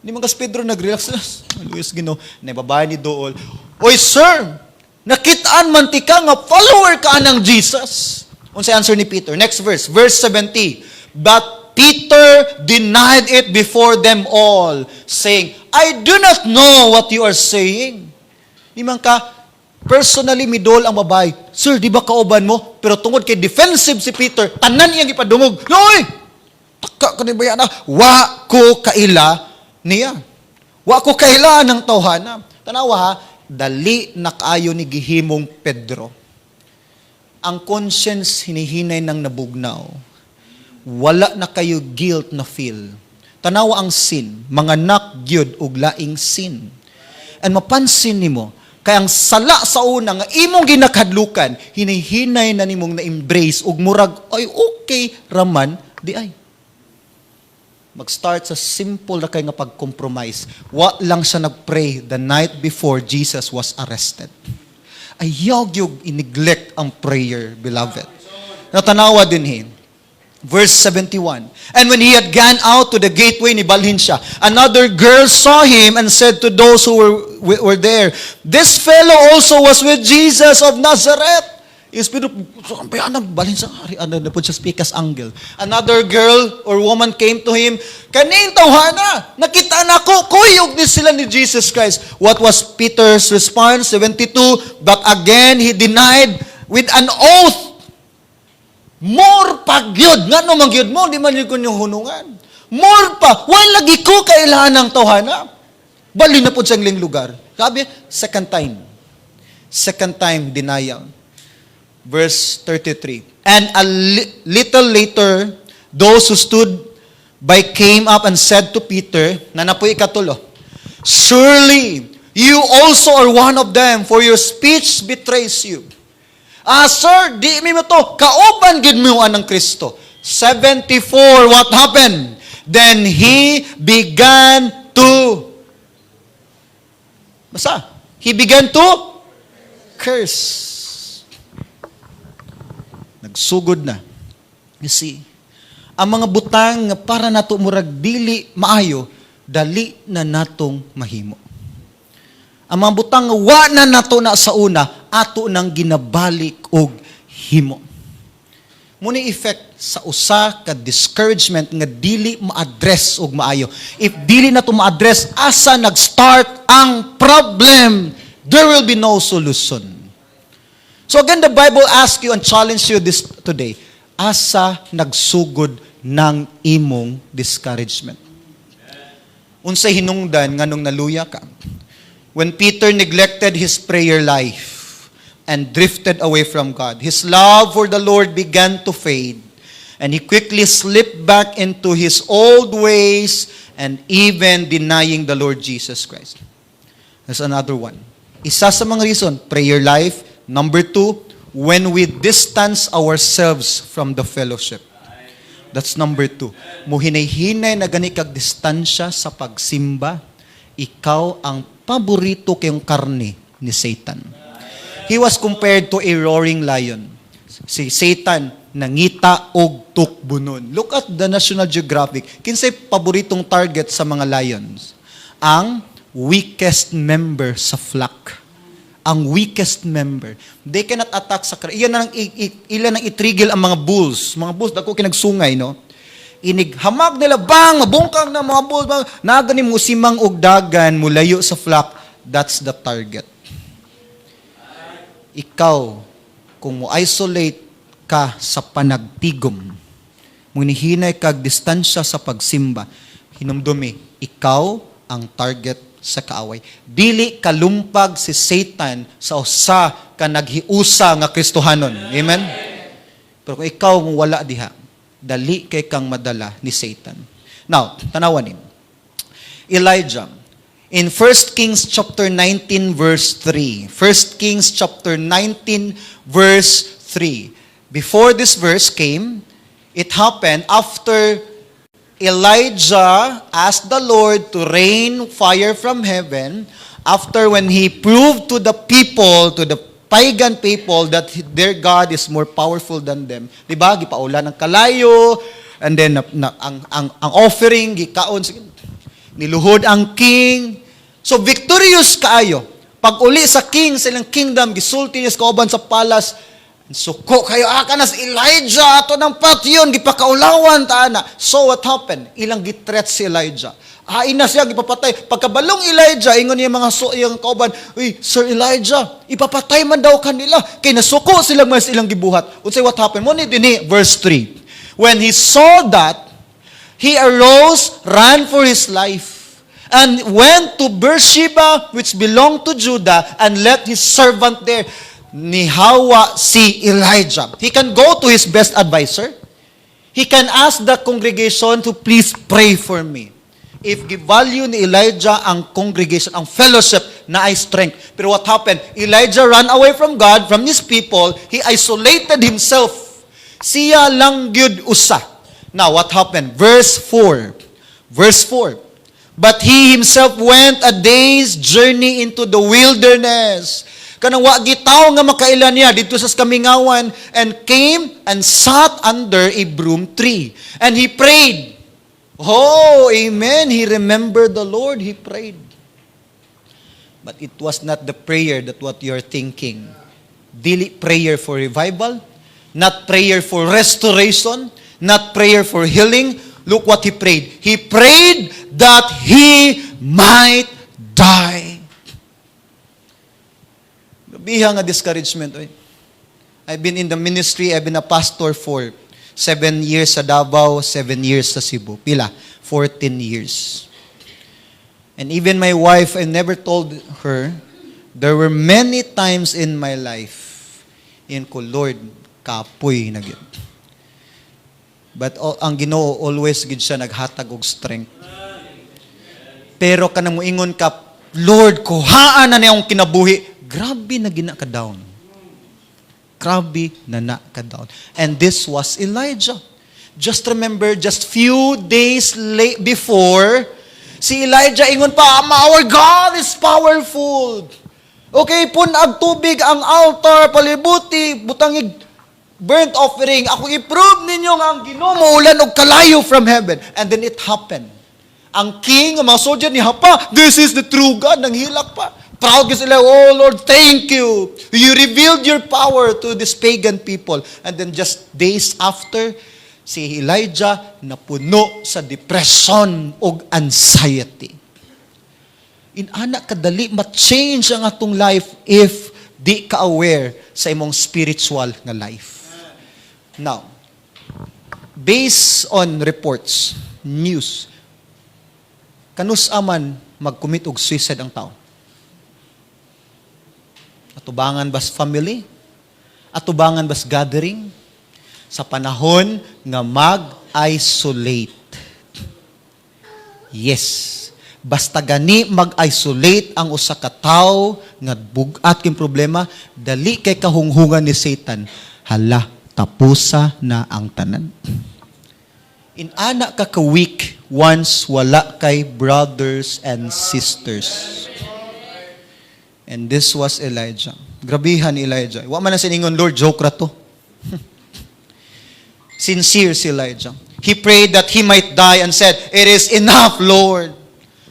Hindi man kas Pedro nag-relax. Luis Ginoo, nababae ni Dool. Oy sir, nakitaan man ti ka nga follower ka ng Jesus. Unsay answer ni Peter? Next verse, verse 70. But Peter denied it before them all, saying, I do not know what you are saying. Di man ka personally midol ang babae. Sir, di ba kauban mo? Pero tungod kay defensive si Peter, tanan iyang ipadungog. Noy! Taka ka ni bayana. Wa ko kaila niya. Wa ko kaila ng tawhana. Tanawa ha, dali na kaayo ni gihimong Pedro. Ang conscience hinihinay ng nabugnaw. Wala na kayo guilt na feel. Tanawa ang sin, mga gyud og laing sin. And mapansin nimo, kaya ang sala sa una nga imong ginakadlukan, hinihinay na nimong na-embrace ug murag ay okay raman di ay. Mag-start sa simple na kay nga pag-compromise. Wa lang siya nag-pray the night before Jesus was arrested. Ayaw gyud i-neglect ang prayer, beloved. Natanawa din hin. Verse 71. And when he had gone out to the gateway, nibalhin siya. Another girl saw him and said to those who were there, this fellow also was with Jesus of Nazareth. Espiritu, so, ang bayanang balin sa hari, ano na po siya speak as angel. Another girl or woman came to him, kaning tawhana, nakita na ko, kuyog ni sila ni Jesus Christ. What was Peter's response? 72, but again, he denied with an oath. More pagyod. Nga no magyod mo, di man yun kung yung hunungan. More pa. Wala lagi ko kailangan ng tawhana. Bali na po siyang lugar. Sabi, second time. Second time, denial. Verse 33. And a little later, those who stood by came up and said to Peter, na napoy ikatulo, surely, you also are one of them, for your speech betrays you. Sir, di mo to, kauban gid mo anang Kristo. 74, what happened? Then he began to, basta, he began to curse. Nagsugod na. You see, ang mga butang nga para nato murag dili maayo, dali na natong mahimo. Ang mga butang nga wa na nato na sa una, ato nang ginabalik og himo. Muna effect sa usa ka discouragement nga dili ma-address og maayo. If dili na to ma-address, asa nag-start ang problem, there will be no solution. So again, the Bible asks you and challenge you this today, asa nagsugod ng imong discouragement? Unsay hinungdan nganong naluya ka? When Peter neglected his prayer life and drifted away from God, his love for the Lord began to fade, and he quickly slipped back into his old ways and even denying the Lord Jesus Christ. That's another one. Isa sa mga reason, prayer life. Number 2, when we distance ourselves from the fellowship. That's number 2. Muhinay-hinay na gani kag distansya sa pagsimba, ikaw ang paborito kayong karne ni Satan. He was compared to a roaring lion. Si Satan nangita og tukbunon. Look at the National Geographic. Kinsay paboritong target sa mga lions? Ang weakest member sa flock. Ang weakest member. They cannot attack sa ilan nang itrigil ang mga bulls. Mga bulls, dako kinagsungay, no? Inighamag nila, bang, mabungkang na mga bulls, bang, nagani mo simang og dagan, mulayo sa flock. That's the target. Ikaw, kung mo-isolate ka sa panagtigom, munihinay kag distansya sa pagsimba, hinumdumi, ikaw ang target sa kaaway. Dili kalumpag si Satan sa usa ka naghiusa nga Kristohanon. Amen? Pero kung ikaw mong wala diha, dali kay kang madala ni Satan. Now, tanawan ni Elijah. In 1 Kings chapter 19 verse 3. 1 Kings chapter 19 verse 3. Before this verse came, it happened after Elijah asked the Lord to rain fire from heaven after when he proved to the people, to the pagan people, that their God is more powerful than them. Diba? Gipaulan ng kalayo, and then ang offering, gikaon, niluhod ang king. So victorious kaayo. Pag uli sa king, silang kingdom, gisulti niya sa kauban sa palace, suko kayo, kanas Elijah, ato ng patyon, gipakaulawan taana. So what happened? Ilang gitret si Elijah. Ina siya, gipapatay. Pagkabalong Elijah, ingon niya mga yung kauban, uy, Sir Elijah, ipapatay man daw kanila. Kay nasuko silang mas ilang gibuhat. Unsay what happened? Muna din verse 3. When he saw that, he arose, ran for his life, and went to Beersheba, which belonged to Judah, and left his servant there. Nihawa si Elijah. He can go to his best advisor. He can ask the congregation to please pray for me. If give-value ni Elijah ang congregation, ang fellowship na ay strength. Pero what happened? Elijah ran away from God, from his people. He isolated himself. Siya lang gyud usa. Now, what happened? Verse 4. Verse 4. But he himself went a day's journey into the wilderness. Kanang wa gitaw nga makailan niya dito sa kamingawan, and came and sat under a broom tree. And he prayed. Oh, amen. He remembered the Lord. He prayed. But it was not the prayer that what you're thinking. Dili prayer for revival, not prayer for restoration, not prayer for healing. Look what he prayed. He prayed that he might die. Biha nga discouragement. Oy. I've been in the ministry, I've been a pastor for 7 years sa Davao, 7 years sa Cebu. Pila? 14 years. And even my wife, I never told her, there were many times in my life, in ko, Lord, kapoy na gyud. But ang Ginoo always gid siya naghatag og strength. Pero kanang moingon ka, Lord, kuhaan na niyong kinabuhi. Grabe na gina ka down. Grabe na ka down. And this was Elijah. Just remember, just few days before, si Elijah ingon pa, our God is powerful. Okay, punag tubig ang altar, palibuti, butangig burnt offering. Ako i-prove ninyo nga ang Ginoo maulan og kalayo from heaven. And then it happened. Ang king, ang mga soldier ni Hapa, this is the true God, nang hilak pa. Proud ka sila, oh Lord, thank you. You revealed your power to these pagan people. And then just days after, si Elijah napuno sa depression o anxiety. Inana kadali ma-change ang atong life if di ka aware sa imong spiritual na life. Now, based on reports, news, kanus aman mag-commit og suicide ang tao. Atubangan bas family? Atubangan bas gathering? Sa panahon nga mag-isolate. Yes. Basta gani mag-isolate ang usa ka tawo nga bugat king problema, dali kay kahunghungan ni Satan. Hala, tapusa na ang tanan. Inana ka ka-weak once wala kay brothers and sisters. And this was Elijah. Grabihan ni Elijah. Wa man na siningon, Lord, joke ra to. Sincere si Elijah. He prayed that he might die and said, it is enough, Lord.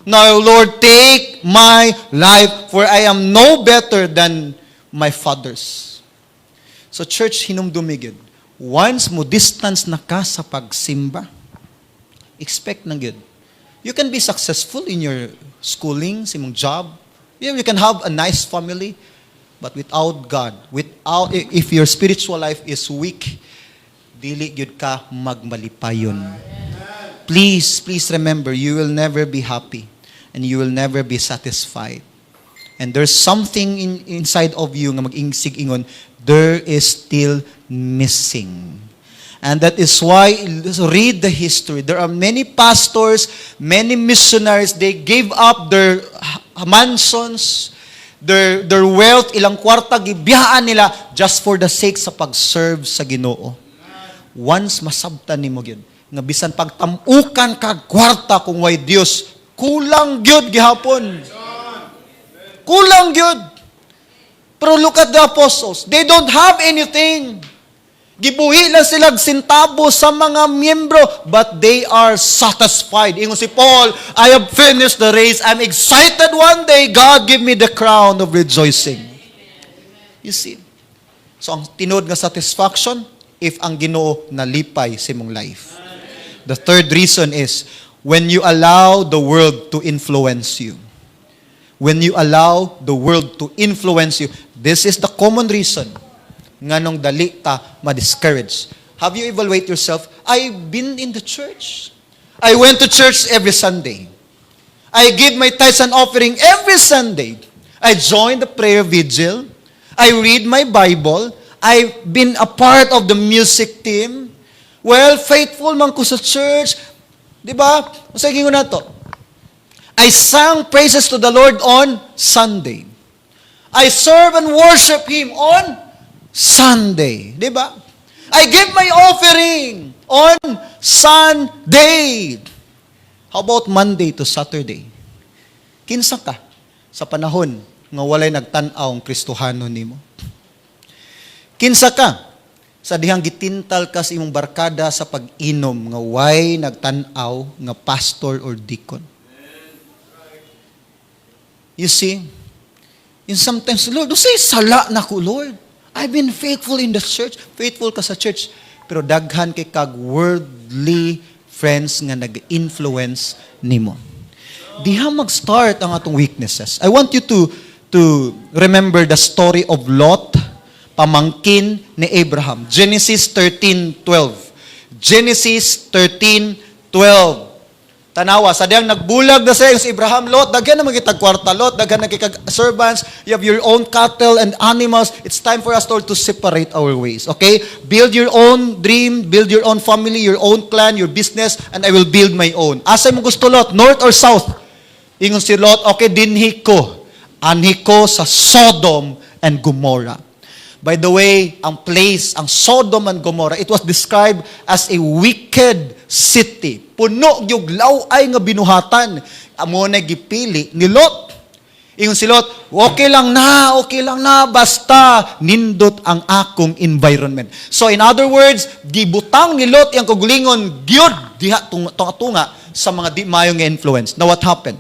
Now, Lord, take my life, for I am no better than my fathers. So, church, hinumdumigid. Once mo distance na ka sa pagsimba, expect na good. You can be successful in your schooling, sa imong job. You can have a nice family, but without God, if your spiritual life is weak, dili gyud ka magmalipayon. Please remember, you will never be happy and you will never be satisfied. And there's something inside of you nga mag-ingsig ingon, there is still missing. And that is why, read the history. There are many pastors, many missionaries, they gave up their mansions, their wealth, ilang kwarta, gibiyaan nila just for the sake sa pag-serve sa Ginoo. Once masabtan nimo gyud nga bisan pagtamukan kag kwarta kung way Dios, kulang gyud gihapon. Kulang gyud. Pero look at the apostles. They don't have anything. Gibuhi lang sila sintabo sa mga miyembro, but they are satisfied. Ingon si Paul, I have finished the race. I'm excited one day, God give me the crown of rejoicing. You see? So ang tinod nga satisfaction, if ang Ginoo nalipay sa imong life. The third reason is, when you allow the world to influence you. When you allow the world to influence you. This is the common reason nga nung dali ta ma-discourage. Have you evaluate yourself? I've been in the church. I went to church every Sunday. I give my tithes and offering every Sunday. I join the prayer vigil. I read my Bible. I've been a part of the music team. Well, faithful man ko sa church. Diba? Masagin ko na to. I sang praises to the Lord on Sunday. I serve and worship Him on Sunday. Diba? I give my offering on Sunday. How about Monday to Saturday? Kinsa ka sa panahon nga walay nagtan-aw ang Kristohano nimo? Kinsa ka sa dihang gitintal ka sa imong barkada sa pag-inom nga way nagtan-aw nga pastor or deacon? You see? And sometimes, Lord, say sala na ko, Lord. I've been faithful in the church. Faithful ka sa church. Pero daghan kay kag worldly friends nga nag-influence nimo. Diha mag-start ang atong weaknesses. I want you to remember the story of Lot, pamangkin ni Abraham. Genesis 13:12. Genesis 13:12. Tanawa, sa diyang nagbulag na sa si Abraham, Lot, daghan na magitag kwarta, Lot, daghan na kikag servants, you have your own cattle and animals, it's time for us to separate our ways, okay? Build your own dream, build your own family, your own clan, your business, and I will build my own. Asa mo gusto, Lot? North or south? Ingon si Lot, okay, dinhi ko. Anhi ko sa Sodom and Gomorrah. By the way, ang place, ang Sodom and Gomorrah, it was described as a wicked city. Puno yung laway nga binuhatan. Amo na gipili ni Lot. Ingon si Lot, okay lang na, basta nindot ang akong environment. So in other words, gibutang ni Lot yung kagulingon, gyud, diha tunga sa mga di mayong influence. Now what happened?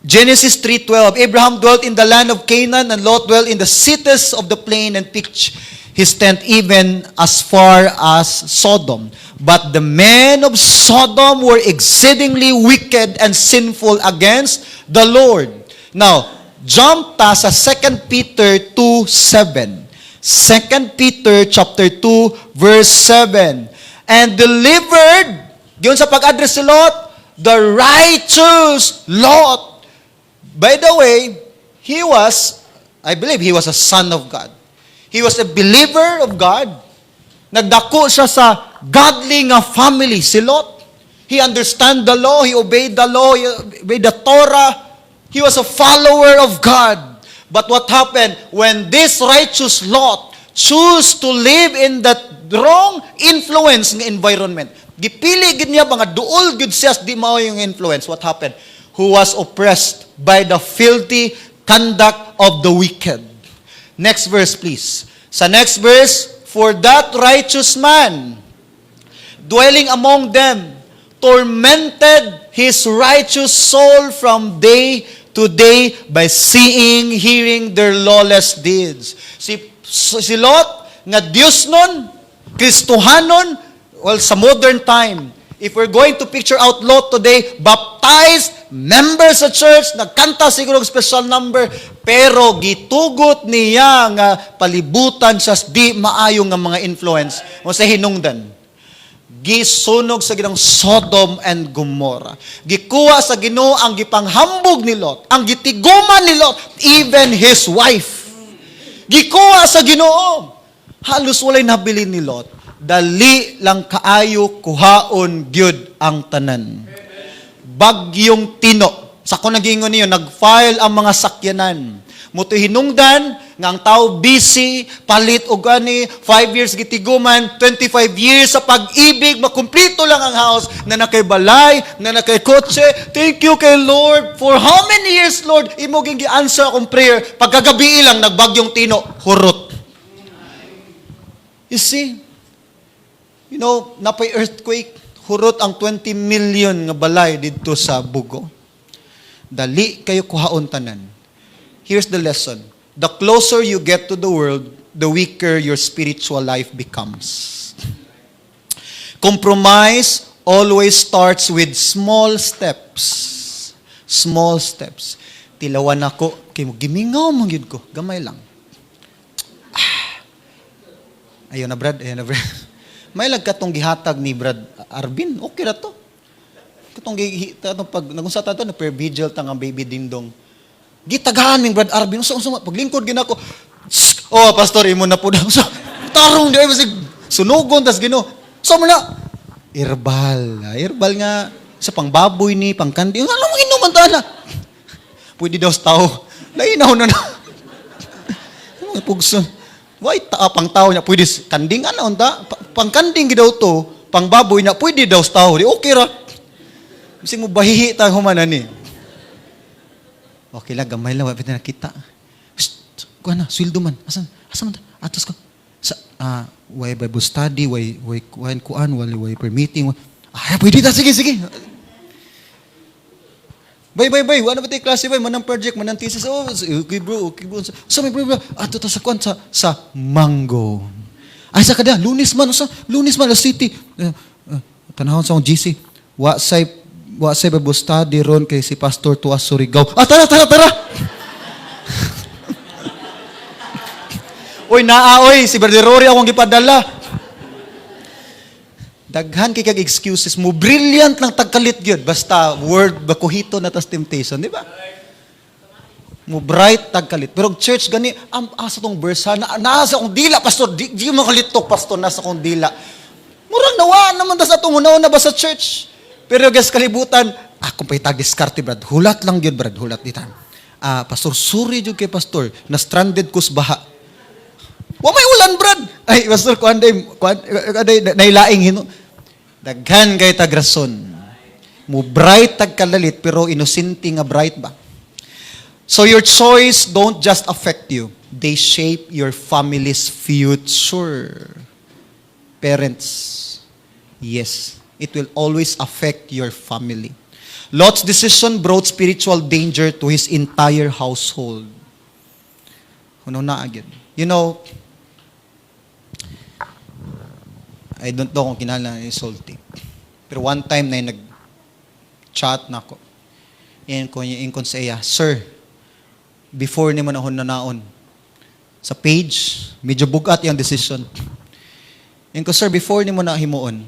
Genesis 3:12, Abraham dwelt in the land of Canaan, and Lot dwelt in the cities of the plain and pitched his tent even as far as Sodom. But the men of Sodom were exceedingly wicked and sinful against the Lord. Now, jump ta sa 2 Peter 2:7. 2 Peter chapter 2 verse 7. And delivered, yun sa pag-address si Lot, the righteous Lot. By the way, I believe he was a son of God. He was a believer of God. Nagdako siya sa godly nga family, si Lot. He understand the law, he obeyed the law, he obeyed the Torah. He was a follower of God. But what happened? When this righteous Lot chose to live in that wrong influence ng environment, gipili gid niya mga duol gid siya di mao yung influence. What happened? Who was oppressed by the filthy conduct of the wicked. Next verse, please. Sa next verse, for that righteous man, dwelling among them, tormented his righteous soul from day to day by seeing, hearing their lawless deeds. Si Lot, nga Diyos nun, Kristohanon, well, sa modern time, if we're going to picture out Lot today, baptized, member sa church, nagkanta siguro ng special number, pero gitugot niya nga palibutan siya di maayong nga mga influence o sa hinungdan. Gisunog sa ginang Sodom and Gomorrah. Gikuha sa Ginoo ang gipanghambog ni Lot, ang gitiguman ni Lot, even his wife. Gikuha sa Ginoo. Halos walay nabilin ni Lot. Dali lang kaayo kuhaon gyud ang tanan. Bagyong tino. Sa ko nagingon niyo, nag-file ang mga sakyanan. Muto hinungdan, nga ang tao busy, palit o gani, 5 years gitiguman, 25 years sa pag-ibig, makumplito lang ang house, na nakay balay, na nakay kotse. Thank you kay Lord. For how many years, Lord, imo gi-answer akong prayer. Pagkagabi lang, nagbagyong tino, hurot. You see, you know, napay earthquake, hurot ang 20 million nga balay dito sa Bugo. Dali kayo kuhaon tanan. Here's the lesson. The closer you get to the world, the weaker your spiritual life becomes. Compromise always starts with small steps. Small steps. Tilawan ako, kay mo gimingaw man gyud ko, gamay lang. Ayun na Brad. May katong gihatag ni Brad Arvin, okay na to. Katong pag nagunsa ta to na prayer vigil ta nga baby dingdong. Gitagahan ning Brad Arvin, unsa paglingkod ginako. Oh, pastor imo na po daw. So, tarong di ay masig sunugon tas Ginoo. So mo na herbal nga sa pangbaboy ni pangkandi. Ano mo inuman ta na? Pwede daw sa tao. Lainaw na. Ano pugson? Why pang tao niya pwede kanding ana unta? Pangkanding gidaw to, pangbaboy na pwede daw sa tao. Di okay ra. Bising mo bahihi ta human ani. Okay lang, gamay lang, wapit na nakita. Kuha na, sweldo man. Asan man ta? Atos ko. Way Bible study, way kuan, way per meeting. Pwede ta, sige. Bay. Wala ba tayo klase, bay? Manang project, manang thesis. Oh, okay bro. So, may bro. Ato ta sa kwan, sa Mango. Ay, sa kada, Lunes man, la city. Tanahon sa akong GC. Wa say Bible study ron kay si Pastor Tuas Surigao. Tara! Oy, si Brother Rory akong gipadala. Daghan kay kag excuses mo. Brilliant lang tagkalit gyud. Basta word bakuhito na tas temptation, di ba? Mo bright tagkalit. Pero church gani asa tong verse naasa akong dila pastor. Di mo kalitok pastor nasa akong dila. Murang nawa naman ta sa atong una ba sa church. Pero guys kalibutan, akong pay tag-diskarte brad. Hulat lang gyud brad, hulat ditan. Pastor, sorry jud kay pastor. Na stranded ko sa baha. Wa may ulan, brad. Ay, pastor, kuan day nailaing hino. Daghan kay tagrason. Mo bright tagkalalit pero inosente nga bright ba. So your choice don't just affect you. They shape your family's future. Parents, yes, it will always affect your family. Lot's decision brought spiritual danger to his entire household. Kuno na again. You know, I don't know kung kinala ni Salty. Pero one time na nag-chat na ako. Iyon sa iya, Sir, before ni mo na naon, sa page, medyo bugat yung decision. Iyon ko, Sir, before ni mo na himuon,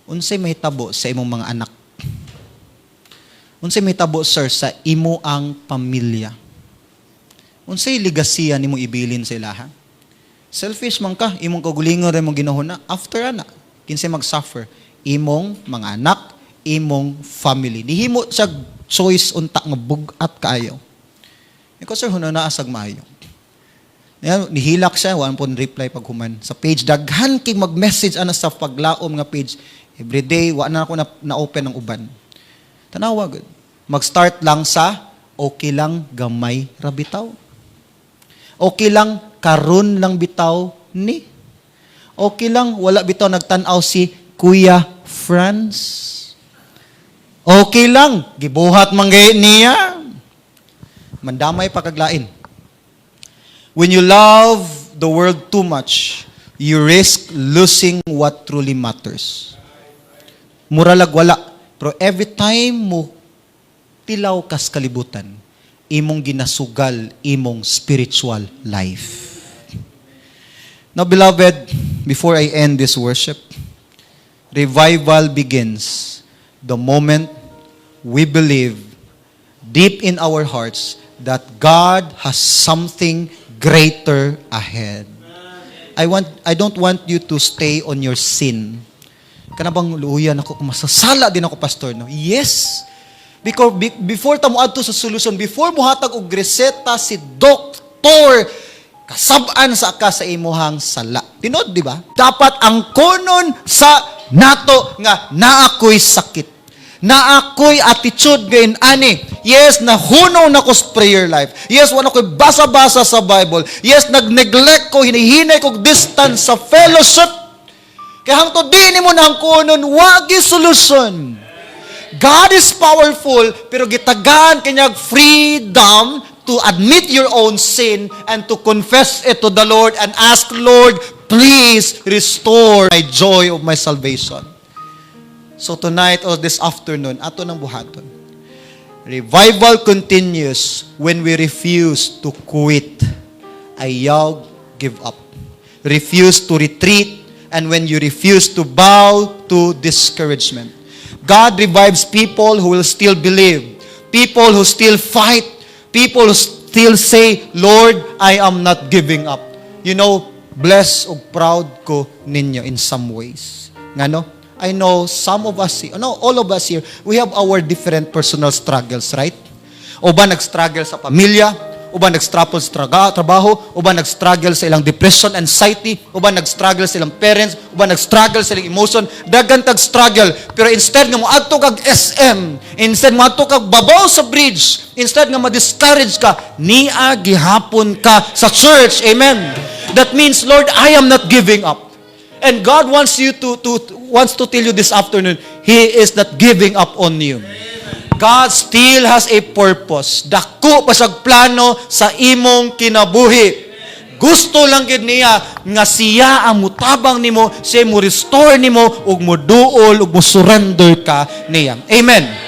unsay may tabo sa imong mga anak? Unsay may tabo, Sir, sa imo ang pamilya? Unsay ligasiya nimo ibilin sa ilaha? Selfish man ka, imong kagulingon rin mong ginahuna. After ana, kinsay mag-suffer? Imong mga anak, imong family. Nihimo siya choice unta nga bugat kaayo. Ikaw sir, huna na asag maayo. Nihilak siya, one pon reply pag human. Sa page, daghan kay mag-message ana sa paglaom nga page. Everyday, wa na ako na-open ng uban. Tanawa, good. Mag-start lang sa okay lang gamay rabitaw. Okay lang karon lang bitaw ni. Okay lang wala bitaw nagtan-aw si Kuya Franz. Okay lang gibuhat man gay niya. Mandamay pa kaglain. When you love the world too much, you risk losing what truly matters. Muralag wala, pero every time mo tilaw kas kalibutan, imong ginasugal imong spiritual life. Now, beloved, before I end this worship, revival begins the moment we believe deep in our hearts that God has something greater ahead. I don't want you to stay on your sin. Kanabang luuyan ako, masasala din ako, pastor, no? Yes. Because before ta mo adto sa solution, before mo hatag og reseta si doktor, kasab-an sa ka sa imuhang sala. Tinod, di ba? Dapat ang konon sa nato nga naakoy sakit. Naakoy attitude gain ani. Yes, nahunaw na ko sa prayer life. Yes, wala ko'y basa-basa sa Bible. Yes, nag-neglect ko, hinihinay ko distance sa fellowship. Kaya hangtod di mo na ang konon, wagi solution. God is powerful, pero gitagaan kanyang freedom to admit your own sin and to confess it to the Lord and ask, Lord, please restore my joy of my salvation. So tonight or this afternoon, ato nang buhaton. Revival continues when we refuse to quit. Ayaw give up. Refuse to retreat, and when you refuse to bow to discouragement. God revives people who will still believe, people who still fight, people who still say, Lord, I am not giving up. You know, blessed o proud ko ninyo in some ways. Ngano? I know some of us, all of us here, we have our different personal struggles, right? Uban nag-struggle sa pamilya, uban nag-struggle sa trabaho, uban nag-struggle sa ilang depression, anxiety, uban nag-struggle sa ilang parents, uban nag-struggle sa ilang emotion, dagan tag-struggle. Pero instead nga mo adto kag SM, instead mo adto kag babaw sa bridge, instead nga ma-discourage ka, niya gihapon ka sa church. Amen. That means, Lord, I am not giving up. And God wants you wants to tell you this afternoon, He is not giving up on you. God still has a purpose. Dako pa siyang plano sa imong kinabuhi. Gusto lang gid niya nga siya ang mutabang nimo, siya mo restore nimo ug mo duol ug mo surrender ka niya. Amen.